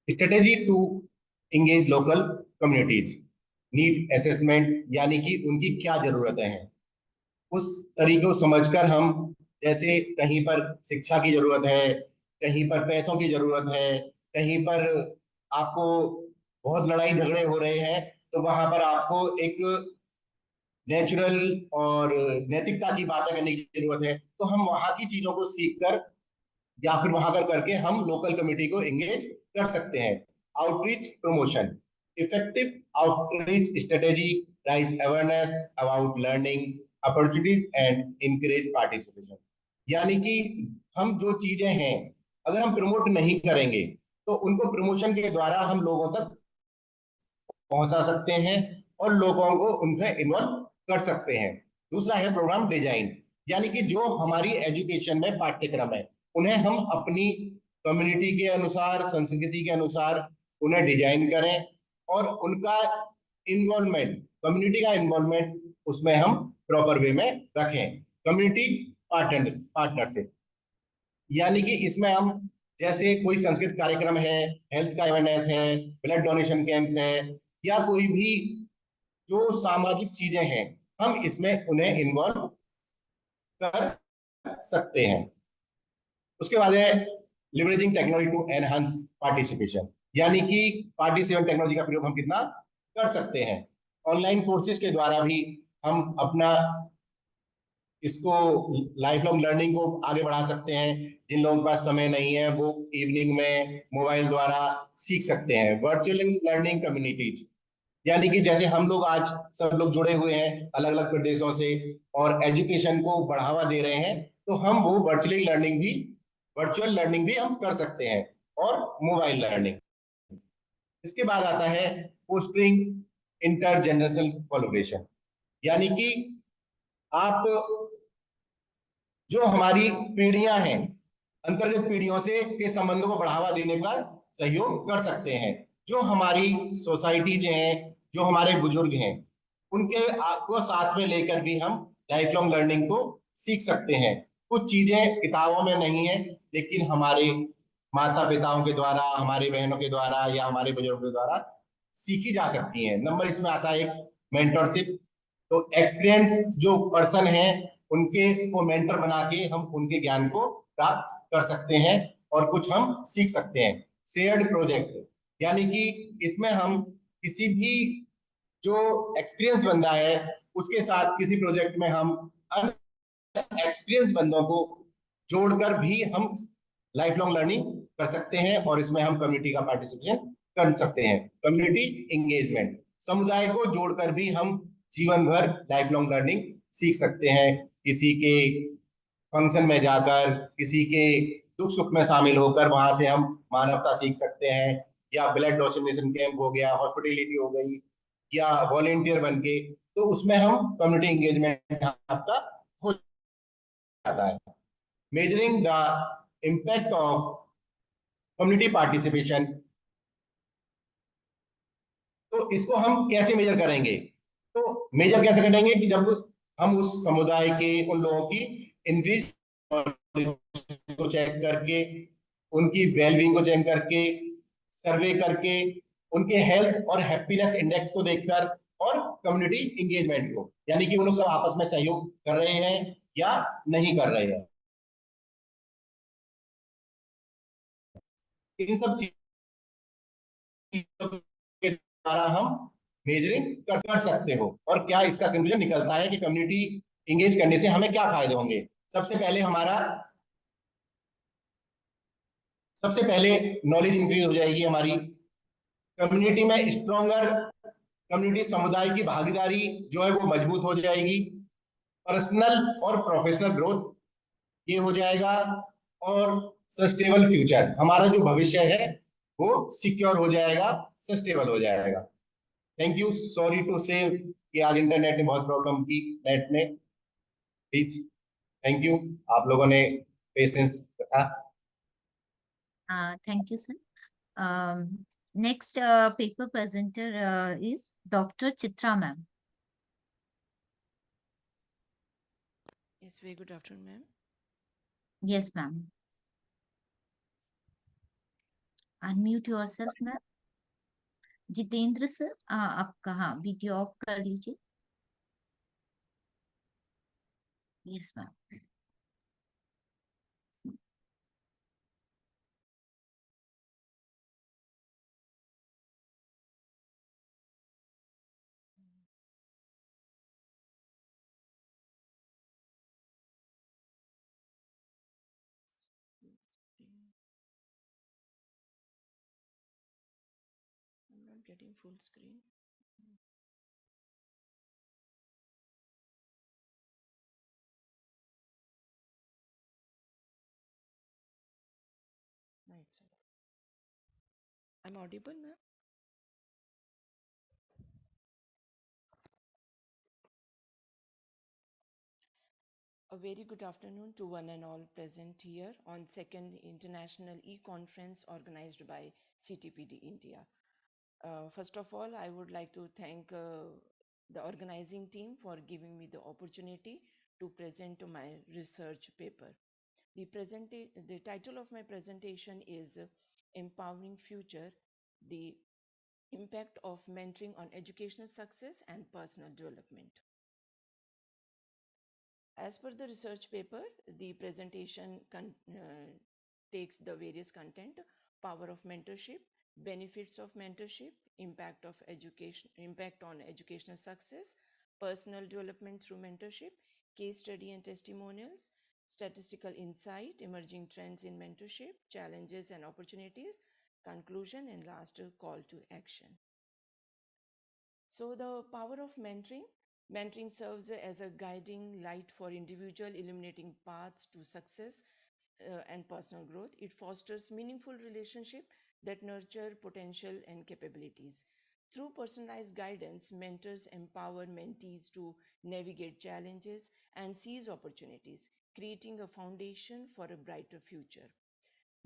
Strategy to engage local communities, need assessment, यानी कि उनकी क्या जरूरतें हैं, उस तरीके को समझकर हम, जैसे कहीं पर शिक्षा की जरूरत है, कहीं पर पैसों की जरूरत है, कहीं पर आपको बहुत लड़ाई झगड़े हो रहे हैं, तो वहां पर आपको एक नेचुरल और नैतिकता की बातें करने की जरूरत है, तो हम वहां की चीजों को सीख कर या फिर वहां कर करके हम लोकल कम्युनिटी को एंगेज कर सकते हैं। Outreach promotion, effective outreach strategy rise awareness about learning opportunities and encourage participation, यानी कि हम जो चीजें हैं अगर हम प्रमोट नहीं करेंगे तो उनको प्रमोशन के द्वारा हम लोगों तक पहुंचा सकते हैं और लोगों को उनमें इन्वॉल्व कर सकते हैं। दूसरा है प्रोग्राम डिजाइन, यानी कि जो हमारी एजुकेशन में पाठ्यक्रम है उन्हें हम अपनी कम्युनिटी के अनुसार, संस्कृति के अनुसार उन्हें डिजाइन करें और उनका इन्वॉल्वमेंट, कम्युनिटी का इन्वॉल्वमेंट उसमें हम प्रॉपर वे में रखें। कम्युनिटी पार्टनरशिप, यानी कि इसमें हम, जैसे कोई सांस्कृतिक कार्यक्रम है, हेल्थ का अवेयरनेस है, ब्लड डोनेशन कैंप्स है, या कोई भी जो सामाजिक चीजें हैं, हम इसमें उन्हें इन्वॉल्व कर सकते हैं। उसके बाद है leveraging technology to enhance participation, यानी कि पार्टिसिपेशन टेक्नोलॉजी का प्रयोग हम कितना कर सकते हैं। ऑनलाइन कोर्सेज के द्वारा भी हम अपना इसको लाइफ लॉन्ग लर्निंग को आगे बढ़ा सकते हैं। जिन लोगों के पास समय नहीं है वो इवनिंग में मोबाइल द्वारा सीख सकते हैं। वर्चुअल लर्निंग कम्युनिटीज, यानी कि जैसे हम लोग आज सब लोग जुड़े हुए हैं अलग अलग प्रदेशों से और एजुकेशन को बढ़ावा दे रहे हैं, तो हम वो वर्चुअल लर्निंग भी हम कर सकते हैं और मोबाइल लर्निंग। इसके बाद आता है फोस्टरिंग इंटर जनरेशनल कोलैबोरेशन, यानी कि आप जो हमारी पीढ़ियां हैं, अंतर्गत पीढ़ियों से के संबंधों को बढ़ावा देने का सहयोग कर सकते हैं। जो हमारी सोसाइटीज हैं, जो हमारे बुजुर्ग हैं, उनके को साथ में लेकर भी हम लाइफ लॉन्ग लर्निंग को सीख सकते हैं। कुछ चीजें किताबों में नहीं है, लेकिन हमारे माता पिताओं के द्वारा, हमारी बहनों के द्वारा या हमारे बुजुर्गों के द्वारा सीखी जा सकती हैं। नंबर इसमें आता है एक मेंटरशिप, तो एक्सपीरियंस जो पर्सन है उनके को मेंटर बना के हम उनके ज्ञान को प्राप्त कर सकते हैं और कुछ हम सीख सकते हैं। शेयर्ड प्रोजेक्ट, यानी कि इसमें हम किसी भी जो एक्सपीरियंस बंदा है उसके साथ किसी प्रोजेक्ट में हम एक्सपीरियंस बंदों को जोड़कर भी हम लाइफ लॉन्ग लर्निंग कर सकते हैं और इसमें हम कम्युनिटी का पार्टिसिपेशन कर सकते हैं। कम्युनिटी एंगेजमेंट, समुदाय को जोड़कर भी हम जीवन भर लाइफ लॉन्ग लर्निंग सीख सकते हैं। किसी के फंक्शन में जाकर, किसी के दुख सुख में शामिल होकर वहां से हम मानवता सीख सकते हैं, या ब्लड डोनेशन कैंप हो गया, हॉस्पिटलिटी हो गई, या वॉलेंटियर बन के, तो उसमें हम कम्युनिटी एंगेजमेंट आपका हो जाता है। Measuring the impact of community participation, तो इसको हम कैसे मेजर करेंगे? तो मेजर कैसे करेंगे कि जब हम उस समुदाय के उन लोगों की इंक्रीज को चेक करके, उनकी वेलबींग को चेक करके, सर्वे करके, उनके हेल्थ और हैप्पीनेस इंडेक्स को देखकर, और कम्युनिटी एंगेजमेंट को, यानी कि वो लोग सब आपस में सहयोग कर रहे हैं या नहीं कर रहे हैं, इन सब चीजों के द्वारा हम मेजरिंग कर सकते हो। और क्या इसका कंक्लूजन निकलता है कि कम्युनिटी एंगेज करने से हमें क्या फायदे होंगे? सबसे पहले नॉलेज इंक्रीज हो जाएगी हमारी, कम्युनिटी में स्ट्रॉन्गर कम्युनिटी समुदाय की भागीदारी जो है वो मजबूत हो जाएगी, पर्सनल और प्रोफेशनल ग्रोथ ये हो जाएगा, और सस्टेनेबल फ्यूचर, हमारा जो भविष्य है वो सिक्योर हो जाएगा, सस्टेनेबल हो जाएगा। थैंक यू, सॉरी टू से कि आज इंटरनेट ने बहुत प्रॉब्लम की, नेट ने, प्लीज थैंक यू, आप लोगों ने पेशेंस रखा। Thank you, sir. Next paper presenter is Dr. Chitra ma'am. Yes, very good afternoon, ma'am. Yes, ma'am. Unmute yourself, ma'am. Jitendra sir, आपका हाँ वीडियो ऑफ कर लीजिए। Yes ma'am. I'm not getting full screen. Right, sir. I'm audible, ma'am? A very good afternoon to one and all present here on second international e-conference organized by Ctpd India. First of all, I would like to thank the organizing team for giving me the opportunity to present my research paper. The title of my presentation is Empowering Future, the Impact of Mentoring on Educational Success and Personal Development. As per the research paper, the presentation takes the various content: power of mentorship, benefits of mentorship, impact on educational success, personal development through mentorship, case study and testimonials, statistical insight, emerging trends in mentorship, challenges and opportunities, conclusion, and last, call to action. So the power of mentoring serves as a guiding light for individual, illuminating paths to success and personal growth. It fosters meaningful relationship that nurture potential and capabilities. Through personalized guidance, mentors empower mentees to navigate challenges and seize opportunities, creating a foundation for a brighter future.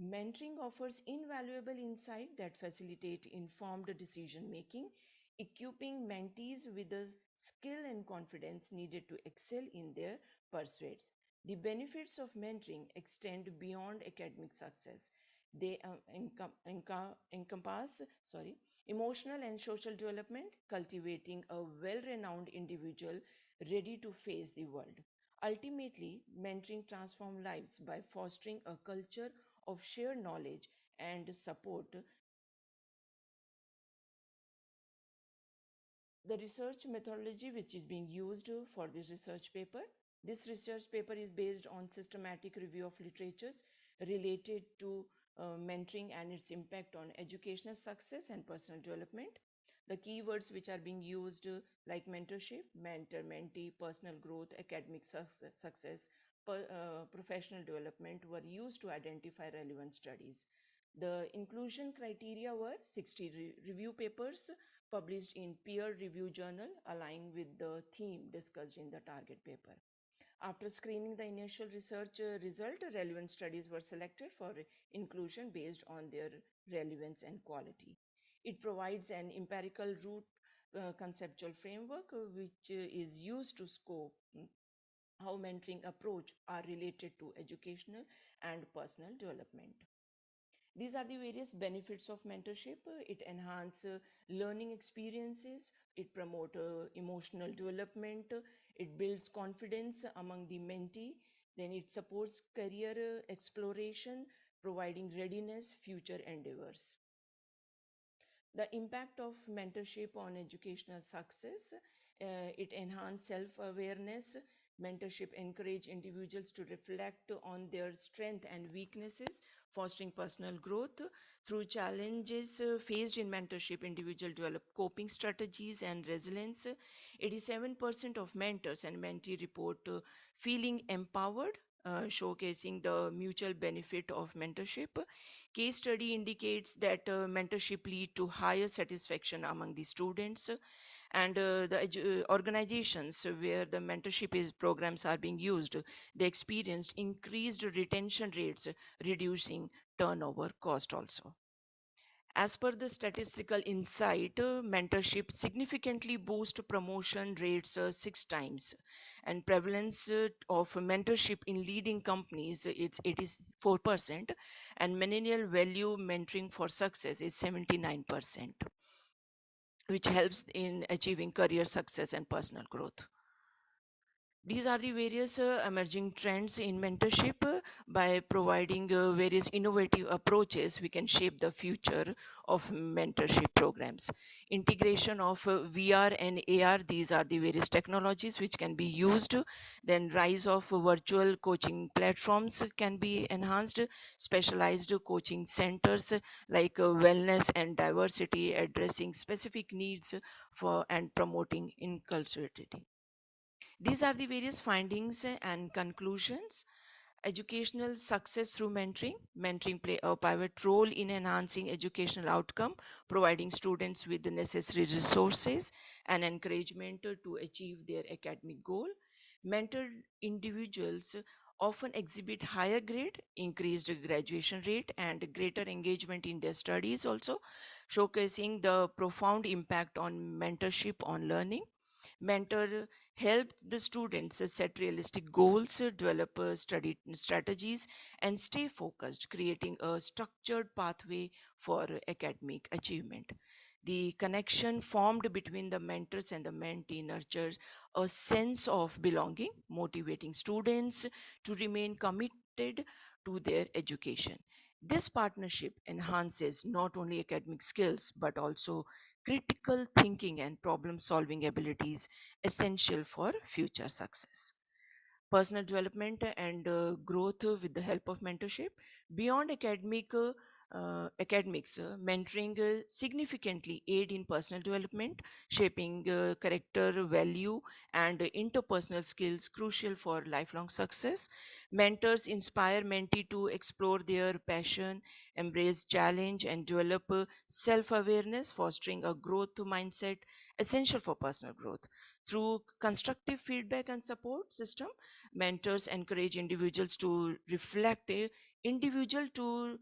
Mentoring offers invaluable insight that facilitate informed decision making, equipping mentees with the skill and confidence needed to excel in their pursuits. The benefits of mentoring extend beyond academic success. They encompass emotional and social development, cultivating a well-renowned individual ready to face the world. Ultimately, mentoring transforms lives by fostering a culture of shared knowledge and support. The research methodology which is being used for this research paper is based on systematic review of literatures, related to mentoring and its impact on educational success and personal development. The keywords which are being used like mentorship, mentor, mentee, personal growth, academic success, professional development were used to identify relevant studies. The inclusion criteria were 60 review papers published in peer-reviewed journal aligning with the theme discussed in the target paper. After screening the initial research result, relevant studies were selected for inclusion based on their relevance and quality. It provides an empirical root conceptual framework which is used to scope how mentoring approach are related to educational and personal development. These are the various benefits of mentorship. It enhances learning experiences, it promotes emotional development, it builds confidence among the mentee, then it supports career exploration, providing readiness, future endeavors. The impact of mentorship on educational success, it enhances self-awareness. Mentorship encourage individuals to reflect on their strengths and weaknesses, fostering personal growth. Through challenges faced in mentorship, individuals develop coping strategies and resilience. 87% of mentors and mentee report feeling empowered, showcasing the mutual benefit of mentorship. Case study indicates that mentorship lead to higher satisfaction among the students, and the organizations where the mentorship is programs are being used, they experienced increased retention rates, reducing turnover cost also. As per the statistical insight, mentorship significantly boosts promotion rates 6 times, and prevalence of mentorship in leading companies it's 84%, and millennial value mentoring for success is 79%, which helps in achieving career success and personal growth. These are the various emerging trends in mentorship. By providing various innovative approaches, we can shape the future of mentorship programs. Integration of VR and AR, these are the various technologies which can be used. Then rise of virtual coaching platforms can be enhanced. Specialized coaching centers like wellness and diversity, addressing specific needs for and promoting inclusivity. These are the various findings and conclusions. Educational success through mentoring. Mentoring play a pivot role in enhancing educational outcome, providing students with the necessary resources and encouragement to achieve their academic goal. Mentored individuals often exhibit higher grade, increased graduation rate, and greater engagement in their studies also, showcasing the profound impact on mentorship on learning. Mentor help the students set realistic goals, develop study strategies, and stay focused, creating a structured pathway for academic achievement. The connection formed between the mentors and the mentee nurtures a sense of belonging, motivating students to remain committed to their education. This partnership enhances not only academic skills but also critical thinking and problem solving abilities essential for future success. Personal development and growth with the help of mentorship. Beyond academics, mentoring significantly aid in personal development, shaping character, value, and interpersonal skills crucial for lifelong success. Mentors inspire mentee to explore their passion, embrace challenge, and develop self-awareness, fostering a growth mindset essential for personal growth. Through constructive feedback and support system, mentors encourage individuals to reflect individual to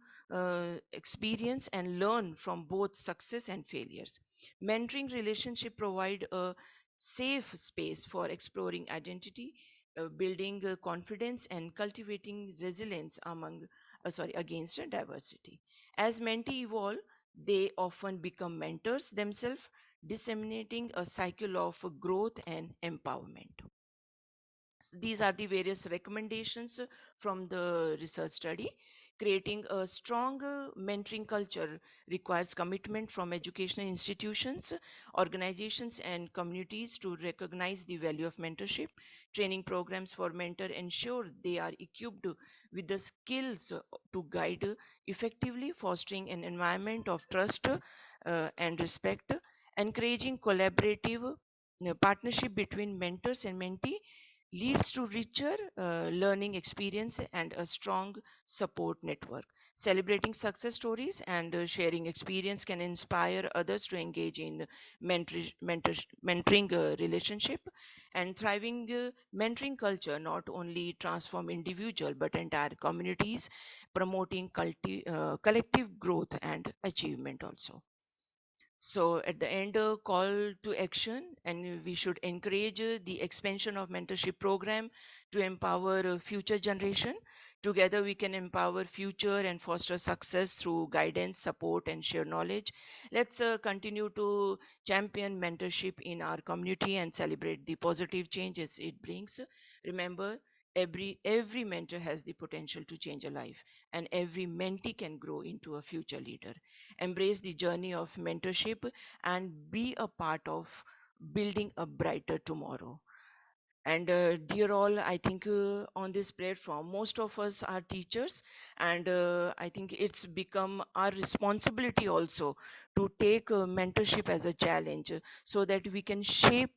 experience and learn from both success and failures. Mentoring relationship provide a safe space for exploring identity, building confidence, and cultivating resilience against diversity. As mentee evolve, they often become mentors themselves, disseminating a cycle of growth and empowerment. these are the various recommendations from the research study. Creating a strong mentoring culture requires commitment from educational institutions, organizations, and communities to recognize the value of mentorship. Training programs for mentor ensure they are equipped with the skills to guide effectively, fostering an environment of trust and respect, encouraging collaborative partnership between mentors and mentee leads to richer learning experience and a strong support network. Celebrating success stories and sharing experience can inspire others to engage in mentoring relationship, and thriving mentoring culture not only transform individual but entire communities, promoting collective growth and achievement also. So at the end, call to action, and we should encourage the expansion of mentorship program to empower future generation. Together we can empower future and foster success through guidance, support, and share knowledge. Let's continue to champion mentorship in our community and celebrate the positive changes it brings. Remember, every mentor has the potential to change a life, and every mentee can grow into a future leader. Embrace the journey of mentorship and be a part of building a brighter tomorrow. And dear all, I think on this platform most of us are teachers, and I think it's become our responsibility also to take mentorship as a challenge, so that we can shape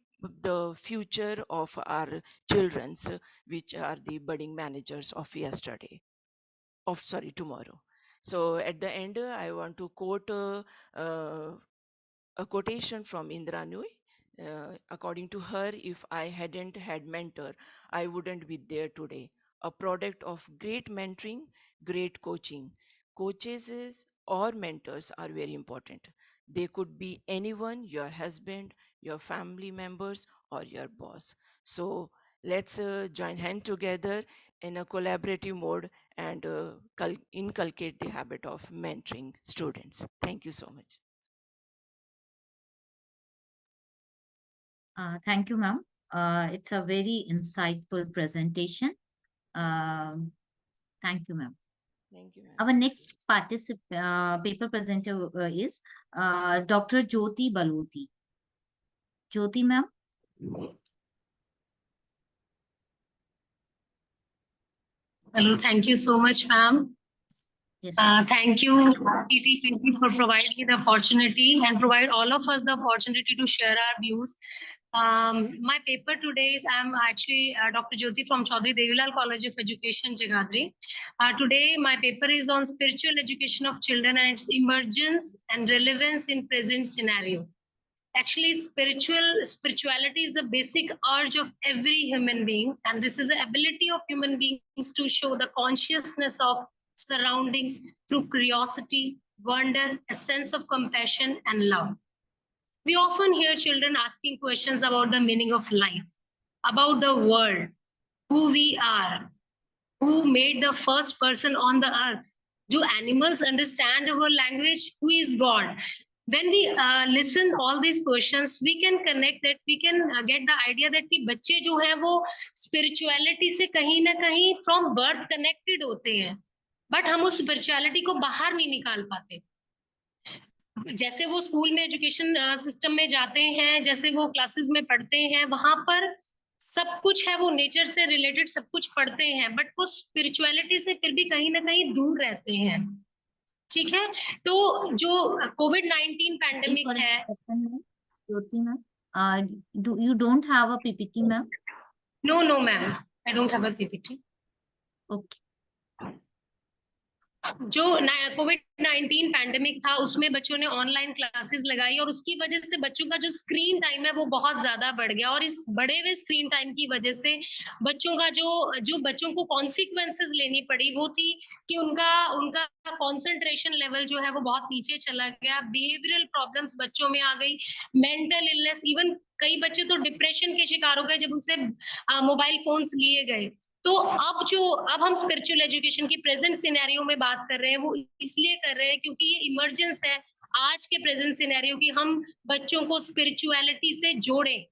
the future of our children's, which are the budding managers of yesterday, of sorry, tomorrow. So at the end, I want to quote uh, a quotation from Indra Nooyi. According to her, if I hadn't had mentor, I wouldn't be there today. A product of great mentoring, great coaching. Or mentors are very important. They could be anyone, your husband, your family members, or your boss. So let's join hand together in a collaborative mode and inculcate the habit of mentoring students. Thank you so much. Thank you, ma'am. It's a very insightful presentation. Thank you, ma'am. Thank you, ma'am. Our next paper presenter is Dr. Jyoti Baloti. Jyoti, ma'am. Hello, thank you so much, ma'am. Yes, thank you, Ctpd, for providing the opportunity and provide all of us the opportunity to share our views. My paper today is, I'm actually Dr. Jyoti from Chaudhary Devilal College of Education, Jagadri. Today, my paper is on spiritual education of children and its emergence and relevance in present scenario. Actually, spirituality is the basic urge of every human being, and this is the ability of human beings to show the consciousness of surroundings through curiosity, wonder, a sense of compassion, and love. We often hear children asking questions about the meaning of life, about the world, who we are, who made the first person on the earth. Do animals understand our language? Who is God? When we listen all these questions, we can connect that, we can get the idea that कि बच्चे जो है वो spirituality से कहीं ना कहीं from birth connected होते हैं, but हम उस spirituality को बाहर नहीं निकाल पाते. जैसे वो स्कूल में एजुकेशन सिस्टम में जाते हैं, जैसे वो क्लासेस में पढ़ते हैं, वहां पर सब कुछ है, वो नेचर से रिलेटेड सब कुछ पढ़ते हैं, बट वो स्पिरिचुअलिटी से फिर भी कहीं ना कहीं दूर रहते हैं. ठीक है, तो जो COVID-19 पैंडेमिक है. Jyoti ma'am, you don't have a PPT, ma'am? No, ma'am, I don't have a PPT. Okay. जो COVID-19 पैंडेमिक था उसमें बच्चों ने ऑनलाइन क्लासेस लगाई और उसकी वजह से बच्चों का जो स्क्रीन टाइम है वो बहुत ज्यादा बढ़ गया, और इस बढ़े हुए स्क्रीन टाइम की वजह से बच्चों का जो बच्चों को कॉन्सिक्वेंसेस लेनी पड़ी वो थी कि उनका कंसंट्रेशन लेवल जो है वो बहुत नीचे चला गया, बिहेवियरल प्रॉब्लम्स बच्चों में आ गई, मेंटल इलनेस, इवन कई बच्चे तो डिप्रेशन के शिकार हो गए जब उनसे मोबाइल फोन्स लिए गए. तो अब हम स्पिरिचुअल एजुकेशन की प्रेजेंट सिनेरियो में बात कर रहे हैं, वो इसलिए कर रहे हैं क्योंकि ये इमर्जेंस है आज के प्रेजेंट सिनेरियो की, हम बच्चों को स्पिरिचुअलिटी से जोड़ें,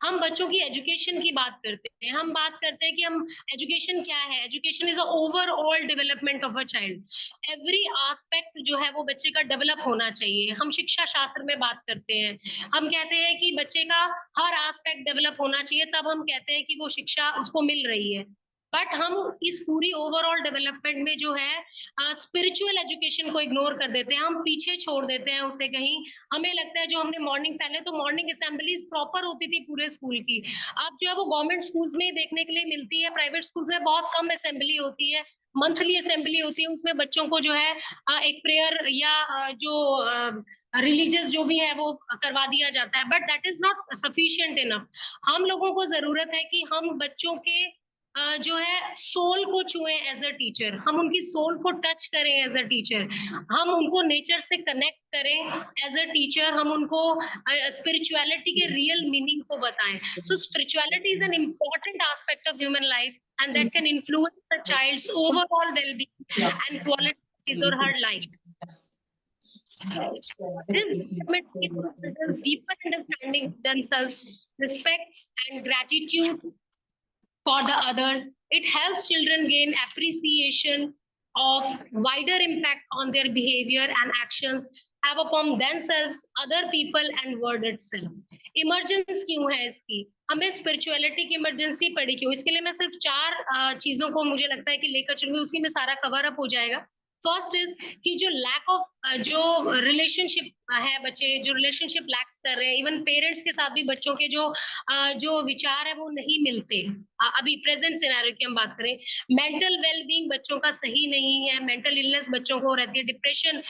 हम बच्चों की एजुकेशन की बात करते हैं, हम बात करते हैं कि हम एजुकेशन क्या है। Education is a overall development of a child. Every aspect जो है वो बच्चे का डेवलप होना चाहिए। हम शिक्षा शास्त्र में बात करते हैं, हम कहते हैं कि बच्चे का हर एस्पेक्ट डेवलप होना चाहिए, तब हम कहते हैं कि वो शिक्षा उसको मिल रही है। बट हम इस पूरी ओवरऑल डेवलपमेंट में जो है स्पिरिचुअल एजुकेशन को इग्नोर कर देते हैं, हम पीछे छोड़ देते हैं उसे कहीं। हमें लगता है जो हमने मॉर्निंग, पहले तो मॉर्निंग असेंबलीज प्रॉपर होती थी पूरे स्कूल की, अब जो है वो गवर्नमेंट स्कूल्स में ही देखने के लिए मिलती है, प्राइवेट स्कूल्स में बहुत कम असेंबली होती है, मंथली असेंबली होती है, उसमें बच्चों को जो है एक प्रेयर या जो रिलीजियस जो भी है वो करवा दिया जाता है, but that is not sufficient enough. हम लोगों को जरूरत है कि हम बच्चों के जो है सोल को छुएं एज अ टीचर, हम उनकी सोल को टच करें एज अ टीचर, हम उनको नेचर से कनेक्ट करें एज अ टीचर, हम उनको स्पिरिचुअलिटी के रियल मीनिंग को बताएं। So spirituality is an important aspect of human life and that can influence a child's overall wellbeing and quality of her life. This development gives children deeper understanding of themselves, respect and gratitude for the others. It helps children gain appreciation of wider impact on their behavior and actions have upon themselves, other people and world itself. Emergence क्यों है इसकी, हमें spirituality की emergency पड़ी क्यों, इसके लिए मैं सिर्फ 4 चीजों को मुझे लगता है कि लेकर चलूंगी, उसी में सारा कवर अप हो जाएगा। फर्स्ट इज कि जो लैक ऑफ जो रिलेशनशिप है, बच्चे जो रिलेशनशिप लैक्स कर रहे हैं, इवन पेरेंट्स के साथ भी बच्चों के जो विचार है वो नहीं मिलते। अभी प्रेजेंट सिनेरियो की हम बात करें, मेंटल वेलबींग बच्चों का सही नहीं है, मेंटल इलनेस बच्चों को रहती है, डिप्रेशन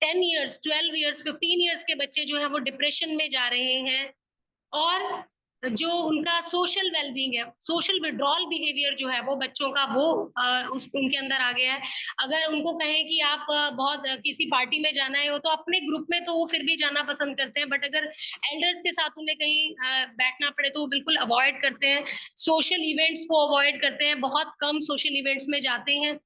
10 इयर्स 12 इयर्स 15 इयर्स के बच्चे जो है वो डिप्रेशन में जा रहे हैं। और जो उनका सोशल वेलबींग है, सोशल विड्रॉल बिहेवियर जो है वो बच्चों का वो उनके अंदर आ गया है। अगर उनको कहें कि आप बहुत किसी पार्टी में जाना है, वो तो अपने ग्रुप में तो वो फिर भी जाना पसंद करते हैं, बट अगर एल्डर्स के साथ उन्हें कहीं बैठना पड़े तो वो बिल्कुल अवॉइड करते हैं, सोशल इवेंट्स को अवॉइड करते हैं, बहुत कम सोशल इवेंट्स में जाते हैं।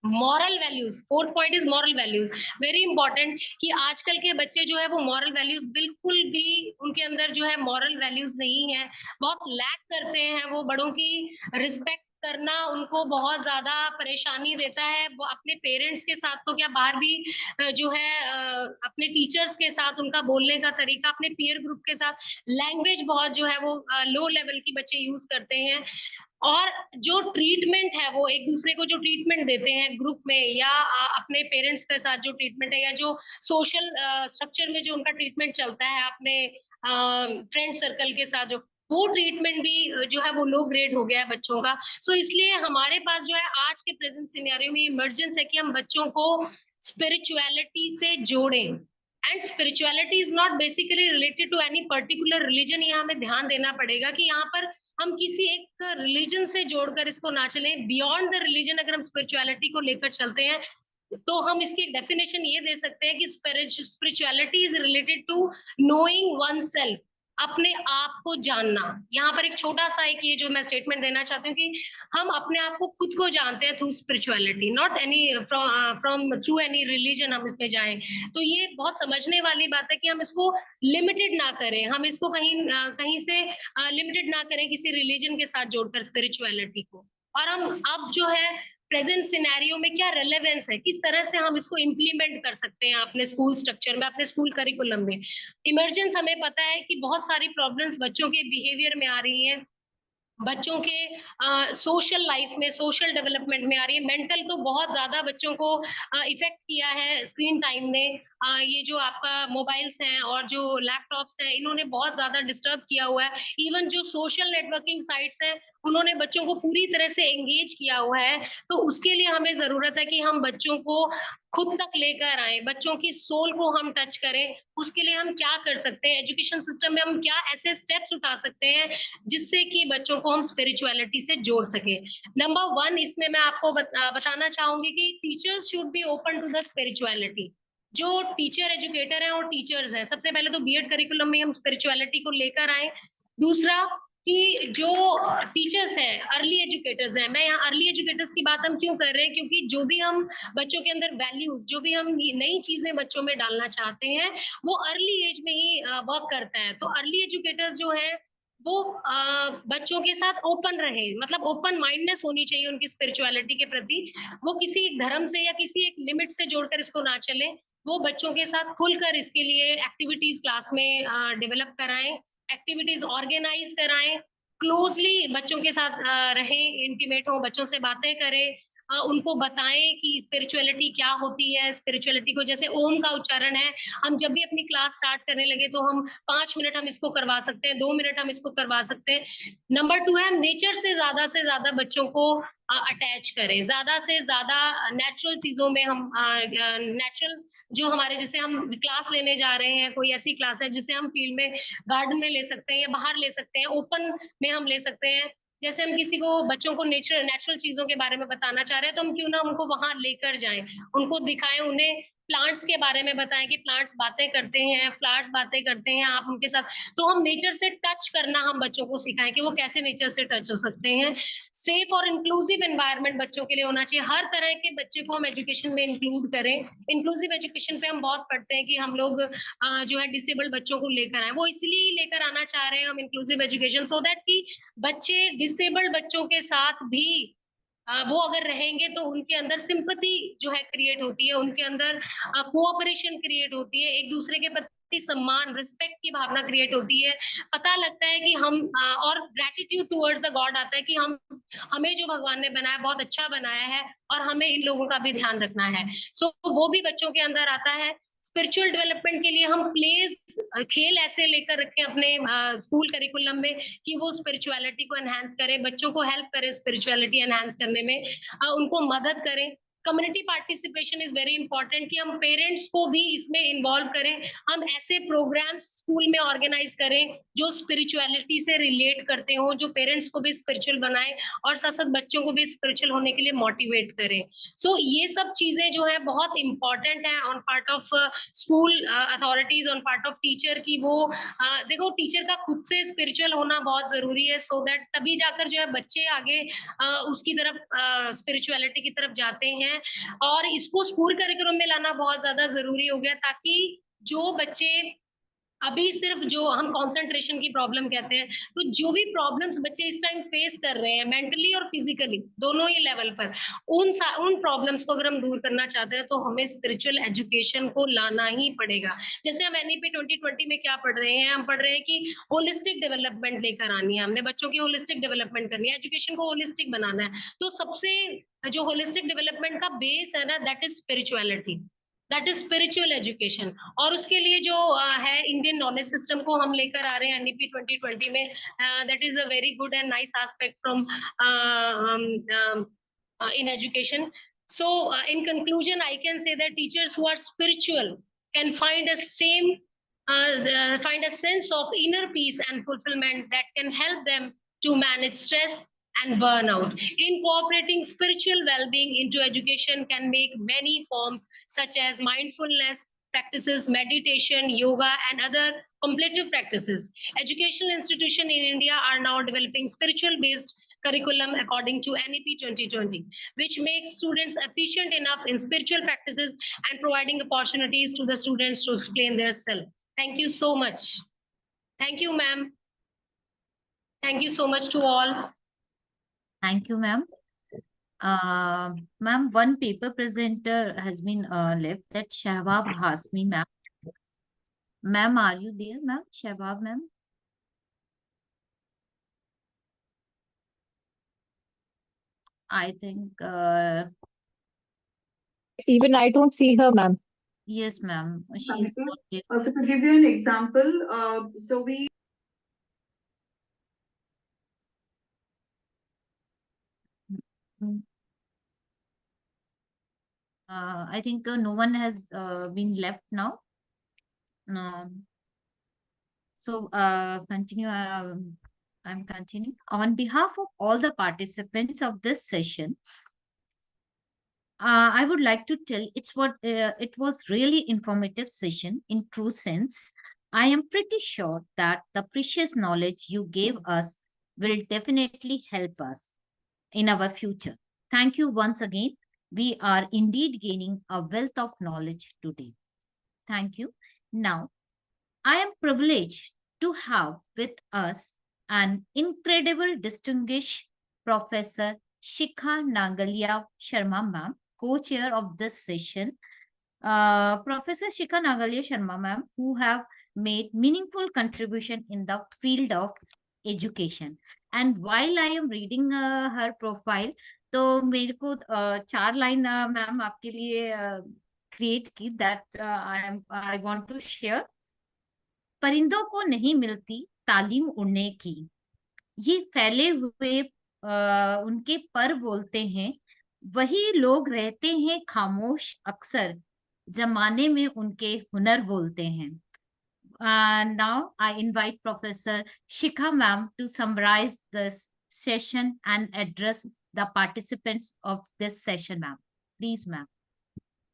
Moral values, fourth point is moral values, very important कि आजकल के बच्चे जो है वो मॉरल वैल्यूज बिल्कुल भी उनके अंदर जो है मॉरल वैल्यूज नहीं है, बहुत लैक करते हैं, वो बड़ों की रिस्पेक्ट करना उनको बहुत ज्यादा परेशानी देता है। वो अपने पेरेंट्स के साथ तो क्या, बाहर भी जो है अपने टीचर्स के साथ उनका बोलने का तरीका, अपने पीयर ग्रुप के साथ लैंग्वेज बहुत जो है वो लो लेवल की बच्चे यूज करते हैं। और जो ट्रीटमेंट है वो एक दूसरे को जो ट्रीटमेंट देते हैं ग्रुप में या अपने पेरेंट्स के साथ जो ट्रीटमेंट है, या जो सोशल स्ट्रक्चर में जो उनका ट्रीटमेंट चलता है अपने फ्रेंड सर्कल के साथ, जो वो ट्रीटमेंट भी जो है वो लो ग्रेड हो गया है बच्चों का। सो इसलिए हमारे पास जो है आज के प्रेजेंट सिनेरियो में इमरजेंस है कि हम बच्चों को स्पिरिचुअलिटी से जोड़ें। And spirituality is not basically related to any particular religion, यहाँ हमें ध्यान देना पड़ेगा कि यहाँ पर हम किसी एक रिलीजन से जोड़कर इसको ना चलें। बियॉन्ड द रिलीजन अगर हम स्पिरिचुअलिटी को लेकर चलते हैं तो हम इसकी डेफिनेशन ये दे सकते हैं कि spirituality is related to knowing oneself, अपने आप को जानना। यहाँ पर एक छोटा सा एक ये जो मैं स्टेटमेंट देना चाहती हूँ कि हम अपने आप को खुद को जानते हैं through spirituality, not any from through any religion हम इसमें जाएं। तो ये बहुत समझने वाली बात है कि हम इसको लिमिटेड ना करें, हम इसको कहीं से लिमिटेड ना करें किसी रिलीजन के साथ जोड़कर स्पिरिचुअलिटी को। और हम अब जो है प्रेजेंट सिनेरियो में क्या रेलेवेंस है, किस तरह से हम इसको इम्प्लीमेंट कर सकते हैं अपने स्कूल स्ट्रक्चर में, अपने स्कूल करिकुलम में। इमरजेंस हमें पता है कि बहुत सारी प्रॉब्लम्स बच्चों के बिहेवियर में आ रही हैं, बच्चों के सोशल लाइफ में, सोशल डेवलपमेंट में आ रही है। मेंटल तो बहुत ज्यादा बच्चों को इफेक्ट किया है स्क्रीन टाइम ने। ये जो आपका मोबाइल्स हैं और जो लैपटॉप्स हैं, इन्होंने बहुत ज्यादा डिस्टर्ब किया हुआ है। इवन जो सोशल नेटवर्किंग साइट्स हैं, उन्होंने बच्चों को पूरी तरह से एंगेज किया हुआ है। तो उसके लिए हमें जरूरत है कि हम बच्चों को खुद तक लेकर आए, बच्चों की सोल को हम टच करें। उसके लिए हम क्या कर सकते हैं, एजुकेशन सिस्टम में हम क्या ऐसे स्टेप्स उठा सकते हैं जिससे कि बच्चों को हम स्पिरिचुअलिटी से जोड़ सके। नंबर 1 इसमें मैं आपको बताना चाहूंगी कि teachers should be open to the spirituality. जो टीचर एजुकेटर हैं और टीचर्स हैं, सबसे पहले तो बीएड करिकुलम में हम स्पिरिचुअलिटी को लेकर आए। दूसरा कि जो टीचर्स हैं, अर्ली एजुकेटर्स हैं, मैं यहाँ अर्ली एजुकेटर्स की बात हम क्यों कर रहे हैं, क्योंकि जो भी हम बच्चों के अंदर वैल्यूज, जो भी हम नई चीजें बच्चों में डालना चाहते हैं, वो अर्ली एज में ही वर्क करता है। तो अर्ली एजुकेटर्स जो है वो बच्चों के साथ ओपन रहे, मतलब ओपन माइंडनेस होनी चाहिए उनकी स्पिरिचुअलिटी के प्रति। वो किसी धर्म से या किसी एक लिमिट से जोड़कर इसको ना चले, वो बच्चों के साथ खुलकर इसके लिए एक्टिविटीज क्लास में डेवलप कराएं, एक्टिविटीज ऑर्गेनाइज कराएं, क्लोजली बच्चों के साथ रहें, इंटीमेट हो, बच्चों से बातें करें, उनको बताएं कि स्पिरिचुअलिटी क्या होती है। स्पिरिचुअलिटी को, जैसे ओम का उच्चारण है, हम जब भी अपनी क्लास स्टार्ट करने लगे तो हम 5 मिनट हम इसको करवा सकते हैं, 2 मिनट हम इसको करवा सकते हैं। नंबर 2 है, हम नेचर से ज्यादा बच्चों को अटैच करें, ज्यादा से ज्यादा नेचुरल चीजों में हम नेचुरल जो हमारे, जैसे हम क्लास लेने जा रहे हैं, कोई ऐसी क्लास है जिसे हम फील्ड में, गार्डन में ले सकते हैं या बाहर ले सकते हैं, ओपन में हम ले सकते हैं। जैसे हम किसी को, बच्चों को नेचुरल चीजों के बारे में बताना चाह रहे हैं, तो हम क्यों ना उनको वहां लेकर जाएं, उनको दिखाएं, उन्हें प्लांट्स के बारे में बताएं कि प्लांट्स बातें करते हैं, फ्लावर्स बातें करते हैं, आप उनके साथ, तो हम नेचर से टच करना हम बच्चों को सिखाएं कि वो कैसे नेचर से टच हो सकते हैं। सेफ और इंक्लूसिव एनवायरनमेंट बच्चों के लिए होना चाहिए, हर तरह के बच्चे को हम एजुकेशन में इंक्लूड करें। इंक्लूसिव एजुकेशन पे हम बहुत पढ़ते हैं कि हम लोग जो है डिसेबल्ड बच्चों को लेकर आए, वो इसलिए लेकर आना चाह रहे हैं हम इंक्लूसिव एजुकेशन, सो दैट कि बच्चे डिसेबल्ड बच्चों के साथ भी वो अगर रहेंगे तो उनके अंदर सिंपैथी जो है क्रिएट होती है, उनके अंदर कोऑपरेशन क्रिएट होती है, एक दूसरे के प्रति सम्मान, रिस्पेक्ट की भावना क्रिएट होती है। पता लगता है कि हम और ग्रेटिट्यूड टुवर्ड्स द गॉड आता है कि हम, हमें जो भगवान ने बनाया बहुत अच्छा बनाया है और हमें इन लोगों का भी ध्यान रखना है। सो वो भी बच्चों के अंदर आता है। स्पिरिचुअल डेवलपमेंट के लिए हम प्लेज, खेल ऐसे लेकर रखें अपने स्कूल करिकुलम में कि वो स्पिरिचुअलिटी को एनहांस करें, बच्चों को हेल्प करें स्पिरिचुअलिटी एनहांस करने में, उनको मदद करें। Community participation is very important कि हम पेरेंट्स को भी इसमें इन्वॉल्व करें, हम ऐसे प्रोग्राम्स स्कूल में ऑर्गेनाइज करें जो स्पिरिचुअलिटी से रिलेट करते हो, जो पेरेंट्स को भी स्पिरिचुअल बनाए और साथ साथ बच्चों को भी स्पिरिचुअल होने के लिए मोटिवेट करें। सो ये सब चीजें जो है बहुत इंपॉर्टेंट है on part of school authorities, on part of teacher की वो देखो, टीचर का खुद से स्पिरिचुअल होना बहुत जरूरी है, सो दैट तभी जाकर जो है बच्चे आगे उसकी तरफ स्पिरिचुअलिटी की तरफ जाते हैं। और इसको स्कूल करिकुलम में लाना बहुत ज्यादा जरूरी हो गया, ताकि जो बच्चे अभी सिर्फ, जो हम कंसंट्रेशन की प्रॉब्लम कहते हैं, तो जो भी प्रॉब्लम्स बच्चे इस टाइम फेस कर रहे हैं मेंटली और फिजिकली दोनों ही लेवल पर, उन प्रॉब्लम्स को अगर हम दूर करना चाहते हैं तो हमें स्पिरिचुअल एजुकेशन को लाना ही पड़ेगा। जैसे हम एनईपी 2020 में क्या पढ़ रहे हैं, हम पढ़ रहे हैं कि होलिस्टिक डेवलपमेंट लेकर आनी है, हमने बच्चों की होलिस्टिक डेवलपमेंट करनी है, एजुकेशन को होलिस्टिक बनाना है। तो सबसे जो होलिस्टिक डेवलपमेंट का बेस है ना, that is spirituality, that is spiritual education. और उसके लिए जो है इंडियन नॉलेज सिस्टम को हम लेकर आ रहे हैं एनईपी 2020 में, that is a very good and nice aspect from in education. So in conclusion, I can say that teachers who are spiritual can find find a sense of inner peace and fulfillment that can help them to manage stress and burnout. Incorporating spiritual well-being into education can make many forms such as mindfulness practices, meditation, yoga, and other contemplative practices. Educational institutions in India are now developing spiritual-based curriculum according to NEP 2020, which makes students efficient enough in spiritual practices and providing opportunities to the students to explain their self. Thank you so much. Thank you, ma'am. Thank you so much to all. Thank you, ma'am. Ma'am, one paper presenter has been left, that Shahbab Hasmi, ma'am. Ma'am, are you there, ma'am? Shahbab, ma'am? I think, Even I don't see her, ma'am. yes, ma'am. She's not there. So to give you an example, so we I think no one has been left now. No. So continue. I'm continuing. On behalf of all the participants of this session, I would like to tell it was really informative session in true sense. I am pretty sure that the precious knowledge you gave us will definitely help us in our future. Thank you once again. We are indeed gaining a wealth of knowledge today. Thank you. Now, I am privileged to have with us and incredible distinguished Professor Shikha Nagalia Sharma ma'am, co-chair of this session. Professor Shikha Nagalia Sharma ma'am, who have made meaningful contribution in the field of education. And while I am reading her profile, तो मेरे को 4 line ma'am आपके लिए create की that I want to share. परिंदों को नहीं मिलती तालीम उड़ने की, ये फैले हुए उनके पर बोलते हैं, वही लोग रहते हैं खामोश अक्सर, जमाने में उनके हुनर बोलते हैं. Now I invite Professor Shikha ma'am to summarize this session and address the participants of this session, ma'am. Please, ma'am.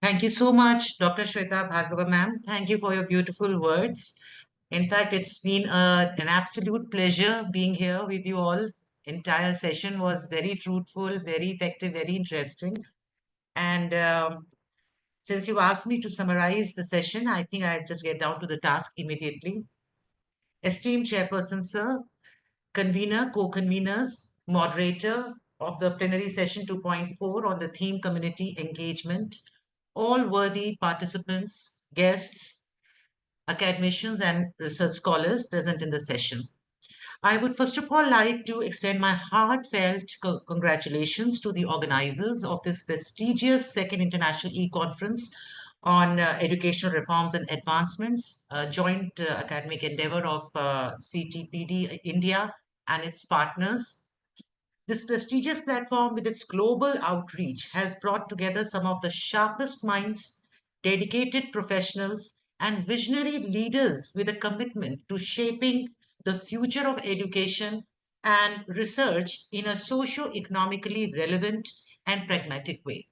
Thank you so much, Dr. Shweta Bhargava ma'am. Thank you for your beautiful words. In fact, it's been an absolute pleasure being here with you all. Entire session was very fruitful, very effective, very interesting. And since you asked me to summarize the session, I think I'll just get down to the task immediately. Esteemed Chairperson, sir, convener, co-conveners, moderator of the plenary session 2.4 on the theme community engagement, all worthy participants, guests, academicians, and research scholars present in the session. I would first of all like to extend my heartfelt congratulations to the organizers of this prestigious second international e-conference on educational reforms and advancements, a joint academic endeavor of Ctpd India and its partners. This prestigious platform with its global outreach has brought together some of the sharpest minds, dedicated professionals, and visionary leaders with a commitment to shaping the future of education and research in a socio-economically relevant and pragmatic way.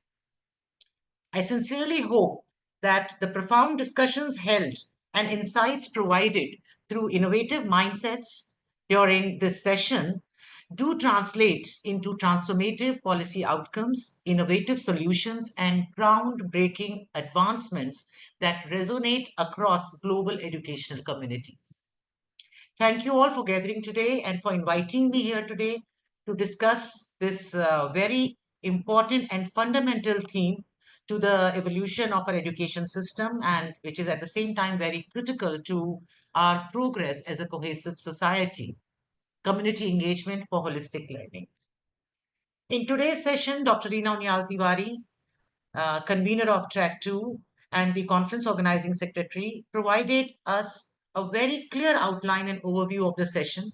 I sincerely hope that the profound discussions held and insights provided through innovative mindsets during this session do translate into transformative policy outcomes, innovative solutions, and groundbreaking advancements that resonate across global educational communities. Thank you all for gathering today and for inviting me here today to discuss this very important and fundamental theme to the evolution of our education system, and which is at the same time very critical to our progress as a cohesive society: community engagement for holistic learning. In today's session, Dr. Reena Unyal Tiwari, convener of Track 2 and the conference organizing secretary, provided us a very clear outline and overview of the session,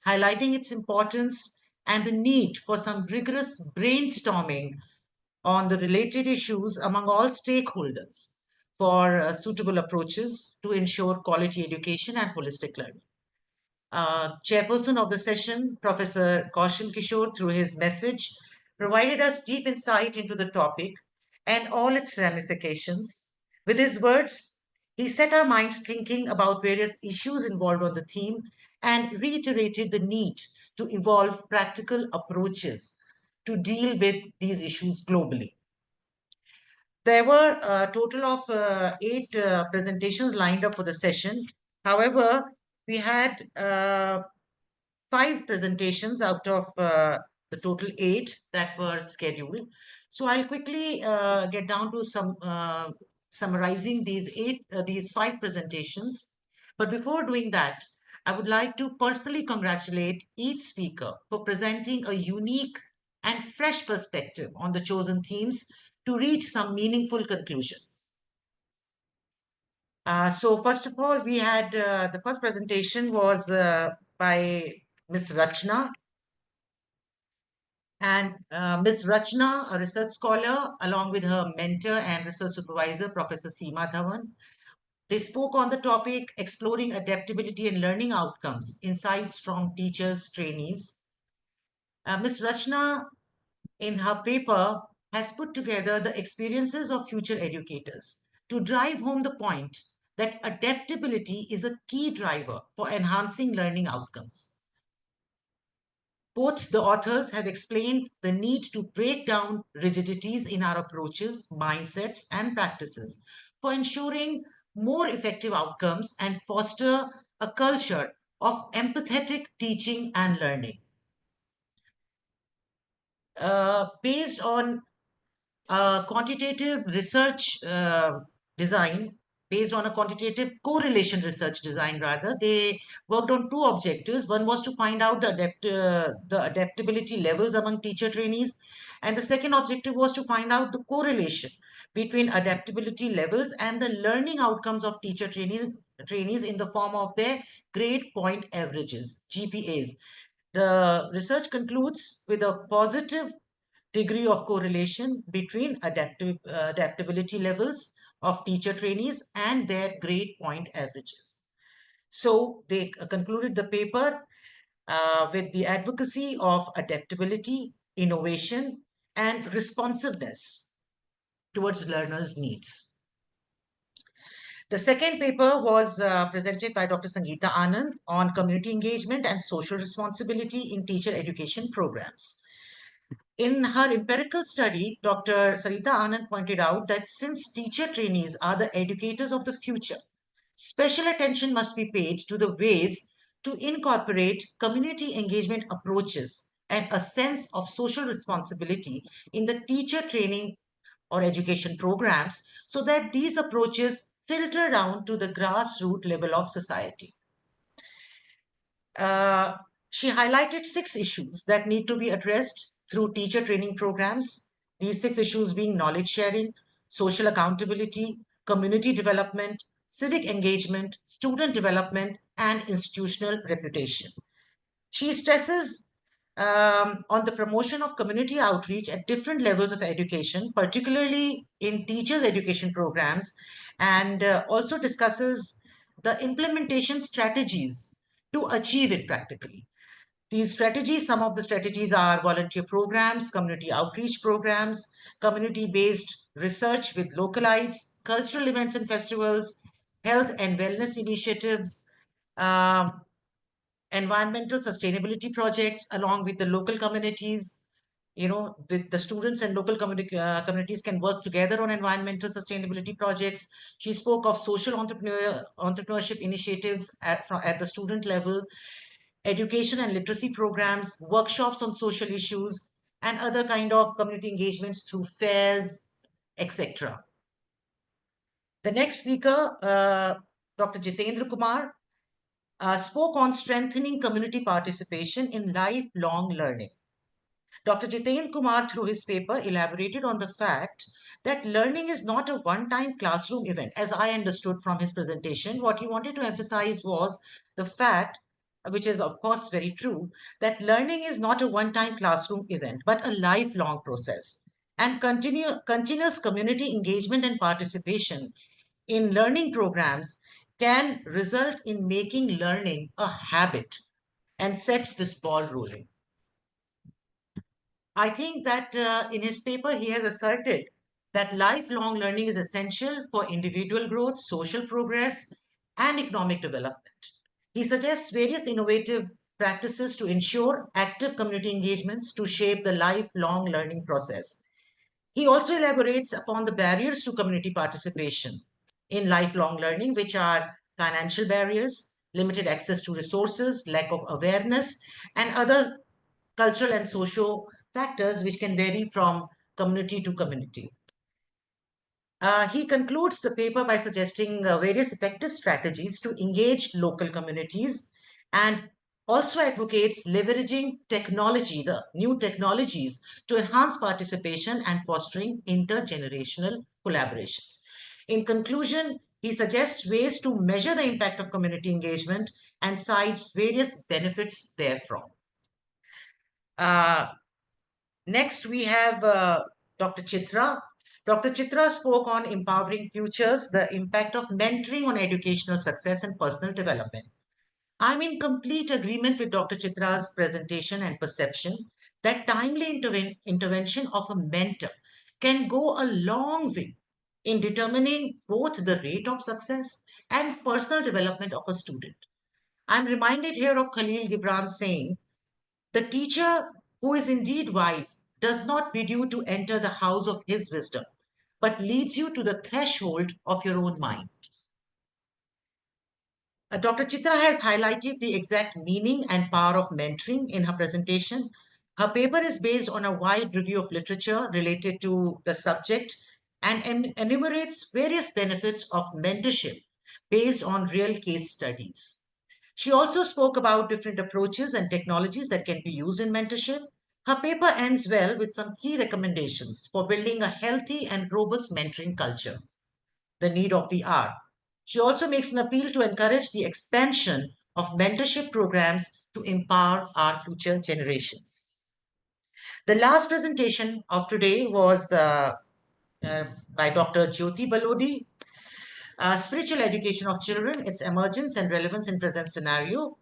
highlighting its importance and the need for some rigorous brainstorming on the related issues among all stakeholders for suitable approaches to ensure quality education and holistic learning. Chairperson of the session, Professor Kaushal Kishore, through his message, provided us deep insight into the topic and all its ramifications. With his words, he set our minds thinking about various issues involved on the theme and reiterated the need to evolve practical approaches to deal with these issues globally. There were a total of 8 presentations lined up for the session. However, we had 5 presentations out of the total 8 that were scheduled. So I'll quickly get down to summarizing these 5 presentations. But before doing that, I would like to personally congratulate each speaker for presenting a unique and fresh perspective on the chosen themes to reach some meaningful conclusions. So first of all, we had the first presentation was by Ms. Rachna. And Ms. Rachna, a research scholar, along with her mentor and research supervisor, Professor Seema Dhawan, they spoke on the topic exploring adaptability and learning outcomes, insights from teachers, trainees. Ms. Rachna, in her paper, has put together the experiences of future educators to drive home the point that adaptability is a key driver for enhancing learning outcomes. Both the authors have explained the need to break down rigidities in our approaches, mindsets, and practices for ensuring more effective outcomes and foster a culture of empathetic teaching and learning. Based on quantitative research design, based on a quantitative correlation research design rather, they worked on two objectives. One was to find out the adaptability levels among teacher trainees, and the second objective was to find out the correlation between adaptability levels and the learning outcomes of teacher trainees in the form of their grade point averages, GPAs. The research concludes with a positive degree of correlation between adaptability levels of teacher trainees and their grade point averages. So they concluded the paper with the advocacy of adaptability, innovation, and responsiveness towards learners' needs. The second paper was presented by Dr. Sangeeta Anand on community engagement and social responsibility in teacher education programs. In her empirical study, Dr. Sarita Anand pointed out that since teacher trainees are the educators of the future, special attention must be paid to the ways to incorporate community engagement approaches and a sense of social responsibility in the teacher training or education programs so that these approaches filter down to the grassroots level of society. She highlighted 6 issues that need to be addressed through teacher training programs. These 6 issues being knowledge sharing, social accountability, community development, civic engagement, student development, and institutional reputation. She stresses on the promotion of community outreach at different levels of education, particularly in teachers' education programs, and also discusses the implementation strategies to achieve it practically. These strategies, some of the strategies are volunteer programs, community outreach programs, community-based research with localites, cultural events and festivals, health and wellness initiatives, um, environmental sustainability projects along with the local communities. With the students and local communities can work together on environmental sustainability projects. She spoke of social entrepreneurship initiatives at the student level, education and literacy programs, workshops on social issues, and other kind of community engagements through fairs, etc. The next speaker, Dr. Jitendra Kumar, spoke on strengthening community participation in lifelong learning. Dr. Jitendra Kumar, through his paper, elaborated on the fact that learning is not a one-time classroom event. As I understood from his presentation, what he wanted to emphasize was the fact, which is of course very true, that learning is not a one-time classroom event, but a lifelong process. And continuous community engagement and participation in learning programs can result in making learning a habit and set this ball rolling. I think that in his paper, he has asserted that lifelong learning is essential for individual growth, social progress, and economic development. He suggests various innovative practices to ensure active community engagements to shape the lifelong learning process. He also elaborates upon the barriers to community participation in lifelong learning, which are financial barriers, limited access to resources, lack of awareness, and other cultural and social factors which can vary from community to community. He concludes the paper by suggesting various effective strategies to engage local communities and also advocates leveraging technology, the new technologies, to enhance participation and fostering intergenerational collaborations. In conclusion, he suggests ways to measure the impact of community engagement and cites various benefits therefrom. Next, we have Dr. Chitra. Dr. Chitra spoke on empowering futures, the impact of mentoring on educational success and personal development. I'm in complete agreement with Dr. Chitra's presentation and perception that timely intervention of a mentor can go a long way in determining both the rate of success and personal development of a student. I'm reminded here of Khalil Gibran saying, "The teacher who is indeed wise does not bid you to enter the house of his wisdom, but leads you to the threshold of your own mind." Dr. Chitra has highlighted the exact meaning and power of mentoring in her presentation. Her paper is based on a wide review of literature related to the subject and enumerates various benefits of mentorship based on real case studies. She also spoke about different approaches and technologies that can be used in mentorship. Her paper ends well with some key recommendations for building a healthy and robust mentoring culture, the need of the hour. She also makes an appeal to encourage the expansion of mentorship programs to empower our future generations. The last presentation of today was by Dr. Jyoti Balodi, Spiritual Education of Children, Its Emergence and Relevance in Present Scenario.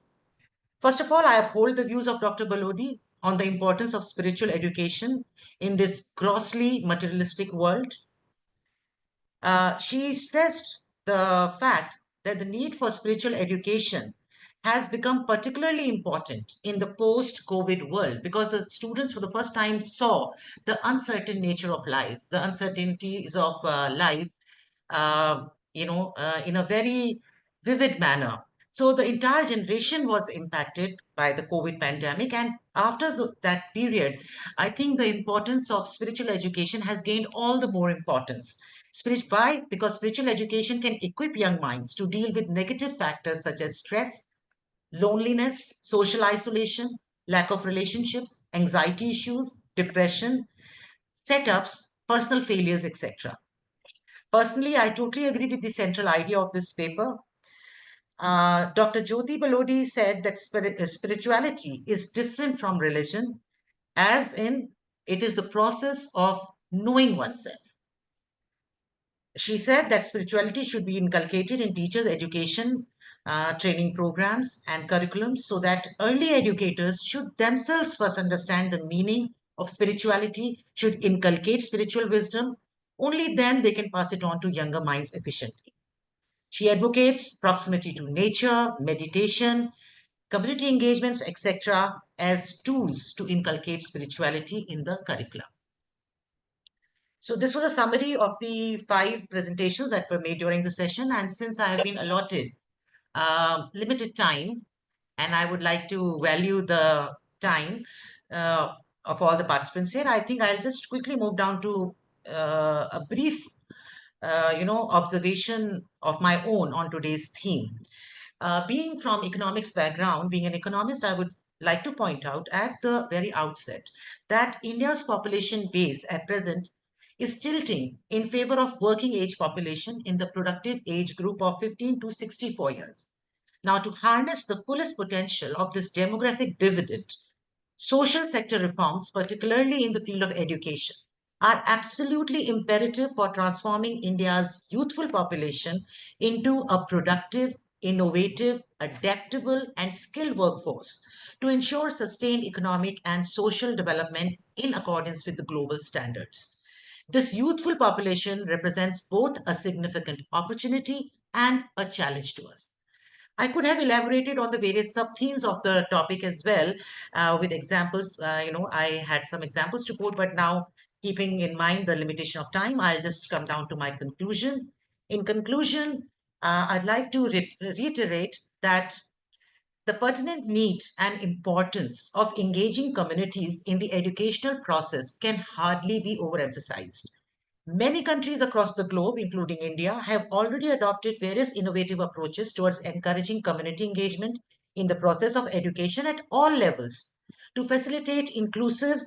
First of all, I uphold the views of Dr. Balodi on the importance of spiritual education in this grossly materialistic world. She stressed the fact that the need for spiritual education has become particularly important in the post-COVID world because the students for the first time saw the uncertain nature of life, the uncertainties of life, in a very vivid manner. So the entire generation was impacted by the COVID pandemic. And after that period, I think the importance of spiritual education has gained all the more importance. Why? Because spiritual education can equip young minds to deal with negative factors such as stress, loneliness, social isolation, lack of relationships, anxiety issues, depression, setups, personal failures, etc. Personally, I totally agree with the central idea of this paper. Dr. Jyoti Balodi said that spirituality is different from religion, as in it is the process of knowing oneself. She said that spirituality should be inculcated in teachers' education, training programs, and curriculums so that early educators should themselves first understand the meaning of spirituality, should inculcate spiritual wisdom. Only then they can pass it on to younger minds efficiently. She advocates proximity to nature, meditation, community engagements, etc., as tools to inculcate spirituality in the curriculum. So this was a summary of the 5 presentations that were made during the session. And since I have been allotted limited time, and I would like to value the time of all the participants here, I think I'll just quickly move down to a brief observation of my own on today's theme. Being from economics background, being an economist, I would like to point out at the very outset that India's population base at present is tilting in favor of working age population in the productive age group of 15 to 64 years. Now, to harness the fullest potential of this demographic dividend, social sector reforms, particularly in the field of education, are absolutely imperative for transforming India's youthful population into a productive, innovative, adaptable, and skilled workforce to ensure sustained economic and social development in accordance with the global standards. This youthful population represents both a significant opportunity and a challenge to us. I could have elaborated on the various sub-themes of the topic as well with examples. I had some examples to quote, but now keeping in mind the limitation of time, I'll just come down to my conclusion. In conclusion, I'd like to reiterate that the pertinent need and importance of engaging communities in the educational process can hardly be overemphasized. Many countries across the globe, including India, have already adopted various innovative approaches towards encouraging community engagement in the process of education at all levels to facilitate inclusive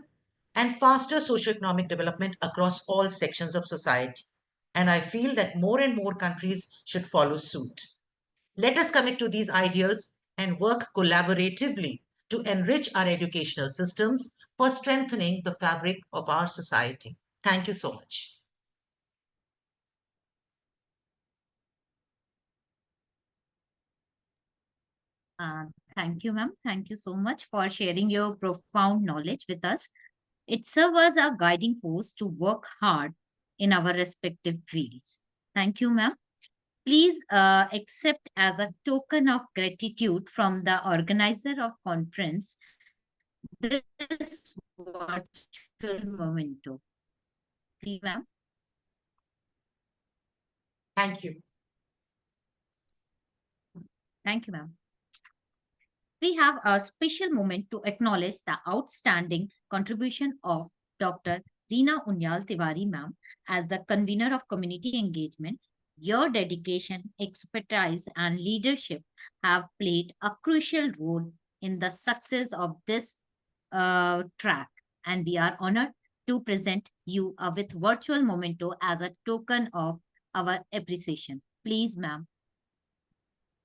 and faster socioeconomic development across all sections of society. And I feel that more and more countries should follow suit. Let us commit to these ideals and work collaboratively to enrich our educational systems for strengthening the fabric of our society. Thank you so much. Thank you, ma'am. Thank you so much for sharing your profound knowledge with us. It serves as a guiding force to work hard in our respective fields. Thank you, ma'am. Please accept as a token of gratitude from the organizer of conference this virtual memento. Please, ma'am. Thank you. Thank you, ma'am. We have a special moment to acknowledge the outstanding contribution of Dr. Reena Unyal Tiwari, ma'am, as the convener of community engagement. Your dedication, expertise, and leadership have played a crucial role in the success of this track, and we are honored to present you with virtual memento as a token of our appreciation. Please, ma'am.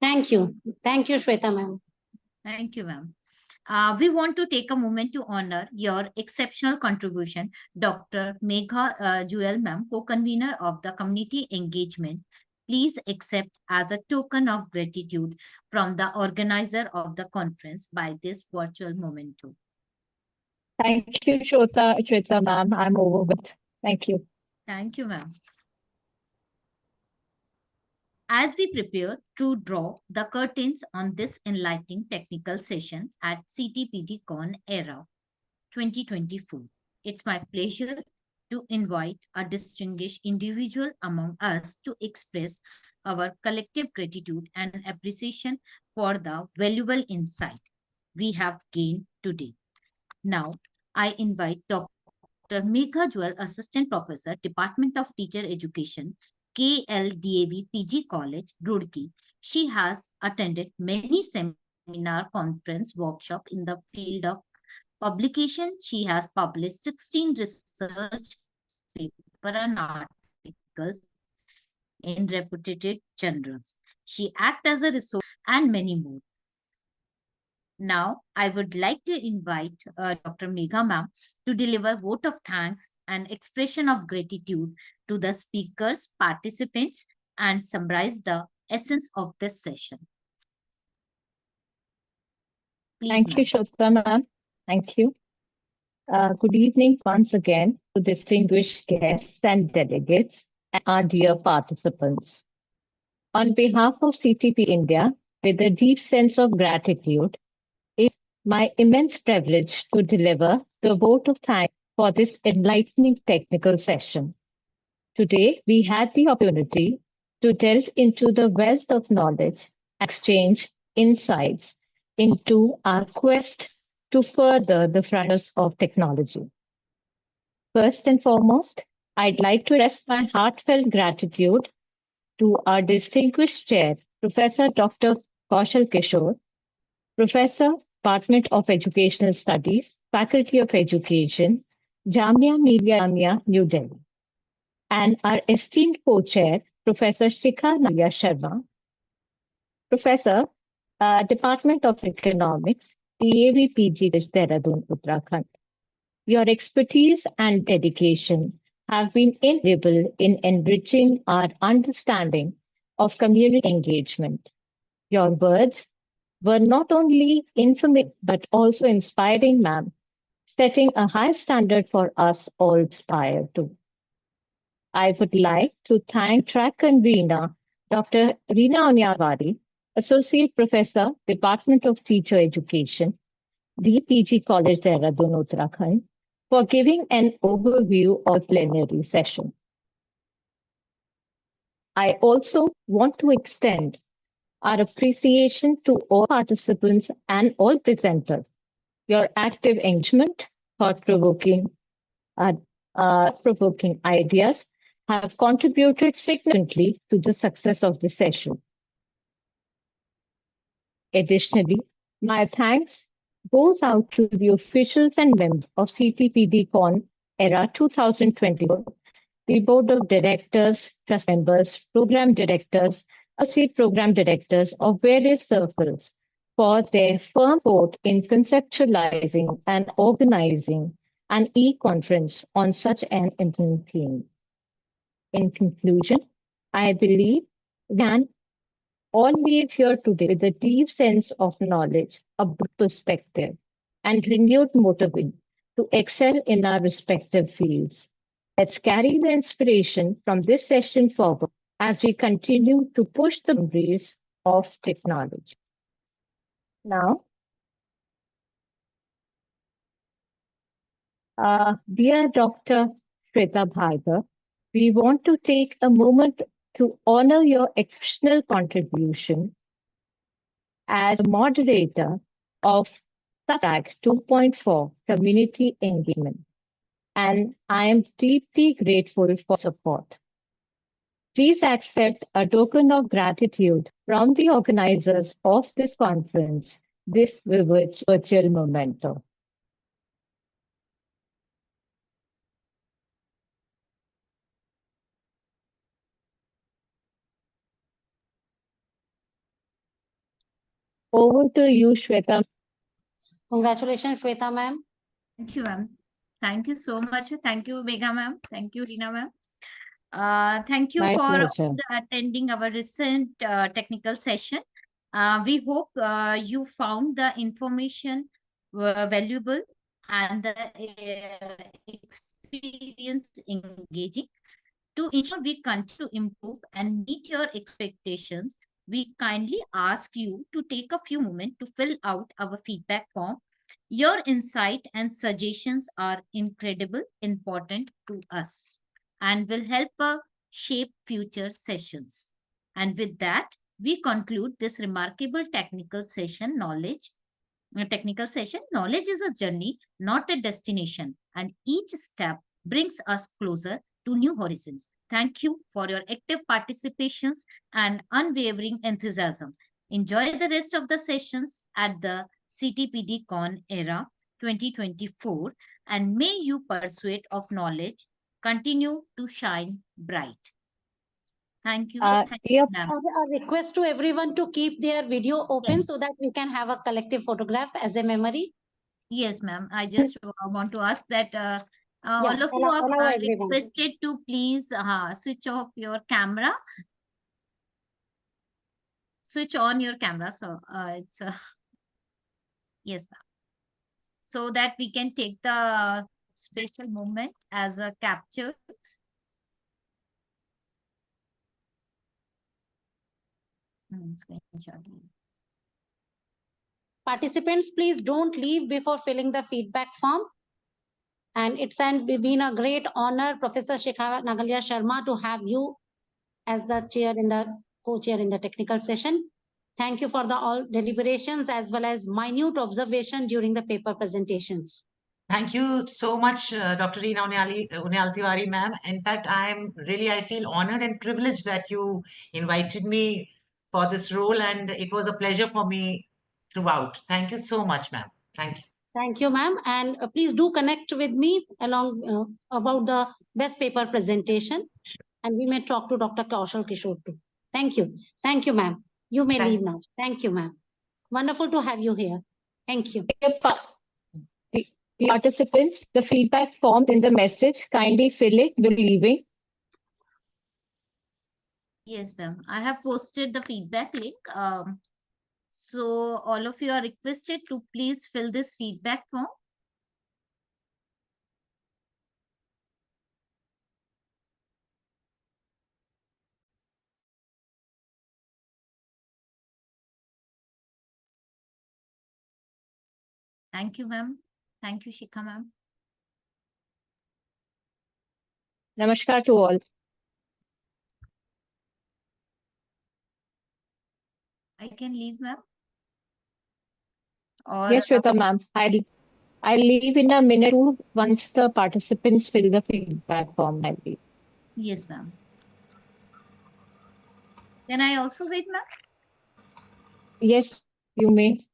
Thank you. Thank you, Shweta, ma'am. Thank you, ma'am. We want to take a moment to honor your exceptional contribution, Dr. Megha Jewel, ma'am, co-convener of the community engagement. Please accept as a token of gratitude from the organizer of the conference by this virtual memento. Thank you, Shweta, ma'am. I'm over with. Thank you. Thank you, ma'am. As we prepare to draw the curtains on this enlightening technical session at Ctpd Conera 2024, it's my pleasure to invite a distinguished individual among us to express our collective gratitude and appreciation for the valuable insight we have gained today. Now, I invite Dr. Megha Jewel, Assistant Professor, Department of Teacher Education, KLDAV PG College, Roorkee. She has attended many seminar, conference, workshop in the field of publication. She has published 16 research papers and articles in reputed journals. She acts as a resource and many more. Now, I would like to invite Dr. Megha ma'am to deliver vote of thanks and expression of gratitude to the speakers, participants, and summarize the essence of this session. Please, Thank you, Shweta, ma'am. Thank you. Good evening once again to distinguished guests and delegates and our dear participants. On behalf of CTP India, with a deep sense of gratitude, it's my immense privilege to deliver the vote of thanks for this enlightening technical session. Today, we had the opportunity to delve into the wealth of knowledge, exchange insights into our quest to further the frontiers of technology. First and foremost, I'd like to express my heartfelt gratitude to our distinguished chair, Professor Dr. Kaushal Kishore, Professor, Department of Educational Studies, Faculty of Education, Jamia Millia, New Delhi, and our esteemed co-chair, Professor Shikha Naya Sharma, Professor, Department of Economics, DAV PG Dehradun, Uttarakhand. Your expertise and dedication have been invaluable in enriching our understanding of community engagement. Your words were not only informative but also inspiring, ma'am, setting a high standard for us all to aspire to. I would like to thank track convener Dr. Reena Unyal Tiwari, Associate Professor, Department of Teacher Education, DPG College, Dehradun, Uttarakhand, for giving an overview of plenary session. I also want to extend our appreciation to all participants and all presenters. Your active engagement, thought-provoking ideas have contributed significantly to the success of the session. Additionally, my thanks goes out to the officials and members of Ctpd Conera 2024, the Board of Directors, Trust members, Program Directors, Associate Program Directors of various circles for their firm support in conceptualizing and organizing an e-conference on such an important theme. In conclusion, I believe we can all leave here today with a deep sense of knowledge, a broad perspective, and renewed motivation to excel in our respective fields. Let's carry the inspiration from this session forward as we continue to push the boundaries of technology. Now, dear Dr. Shweta Bhargava, we want to take a moment to honor your exceptional contribution as moderator of Track 2.4 Community Engagement, and I am deeply grateful for support. Please accept a token of gratitude from the organizers of this conference, this virtual memento. Over to you, Shweta. Congratulations, Shweta ma'am. Thank you, ma'am. Thank you so much. Thank you, Megha ma'am. Thank you, Reena ma'am. Thank you My for pleasure. attending our recent technical session. We hope you found the information valuable and the experience engaging. To ensure we continue to improve and meet your expectations, we kindly ask you to take a few moments to fill out our feedback form. Your insight and suggestions are incredibly important to us and will help shape future sessions. And with that, we conclude this remarkable technical session. Knowledge is a journey, not a destination, and each step brings us closer to new horizons. Thank you for your active participations and unwavering enthusiasm. Enjoy the rest of the sessions at the Ctpd Conera 2024, and may you pursuit of knowledge continue to shine bright. Thank you. Yep. A request to everyone to keep their video open, Yes. so that we can have a collective photograph as a memory. Yes, ma'am. I just want to ask that all of you allow are everyone. requested to please switch off your camera. Switch on your camera. So it's yes, ma'am. So that we can take the special moment as a capture. Screenshot. Participants, please don't leave before filling the feedback form. And it's been a great honor, Professor Shekhar Nagalia Sharma, to have you as the co-chair in the technical session. Thank you for the all deliberations as well as minute observation during the paper presentations. Thank you so much, Dr. Reena Unyal Tiwari, ma'am. In fact, I feel honored and privileged that you invited me for this role, and it was a pleasure for me throughout. Thank you so much, ma'am. Thank you. Thank you, ma'am. And please do connect with me along about the best paper presentation. And we may talk to Dr. Kaushal Kishore too. Thank you. Thank you, ma'am. You may leave now. Thank you, ma'am. Wonderful to have you here. Thank you. Participants, the feedback form in the message, kindly fill it before leaving. Yes, ma'am. I have posted the feedback link. So all of you are requested to please fill this feedback form. Thank you, ma'am. Thank you, Shikha, ma'am. Namaskar to all. I can leave, ma'am. Or Yes, Shweta, ma'am. I'll leave in a minute too, once the participants fill the feedback form, I believe. Yes, ma'am. Can I also wait, ma'am? Yes, you may.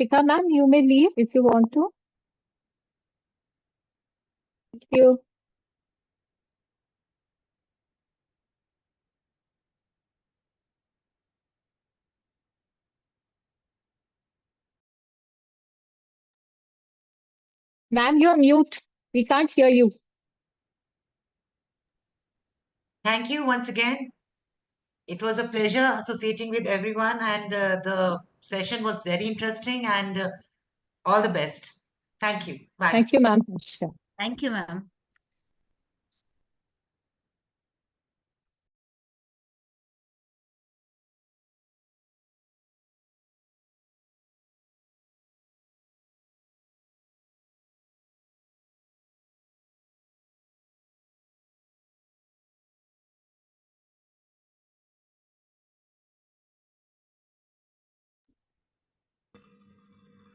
Shikha, ma'am, you may leave if you want to. Thank you. Ma'am, you're mute. We can't hear you. Thank you once again. It was a pleasure associating with everyone, and the session was very interesting, and all the best. Thank you. Bye. Thank you, ma'am. Thank you, ma'am.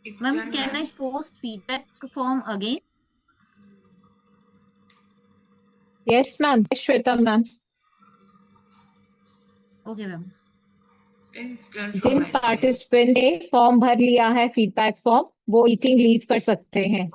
It's Ma'am, done, can ma'am. I post feedback form again? Yes, ma'am. Shweta, ma'am. Okay, ma'am. It's done from जिन my side. Participant ने form भर लिया है feedback form वो meeting leave कर सकते हैं.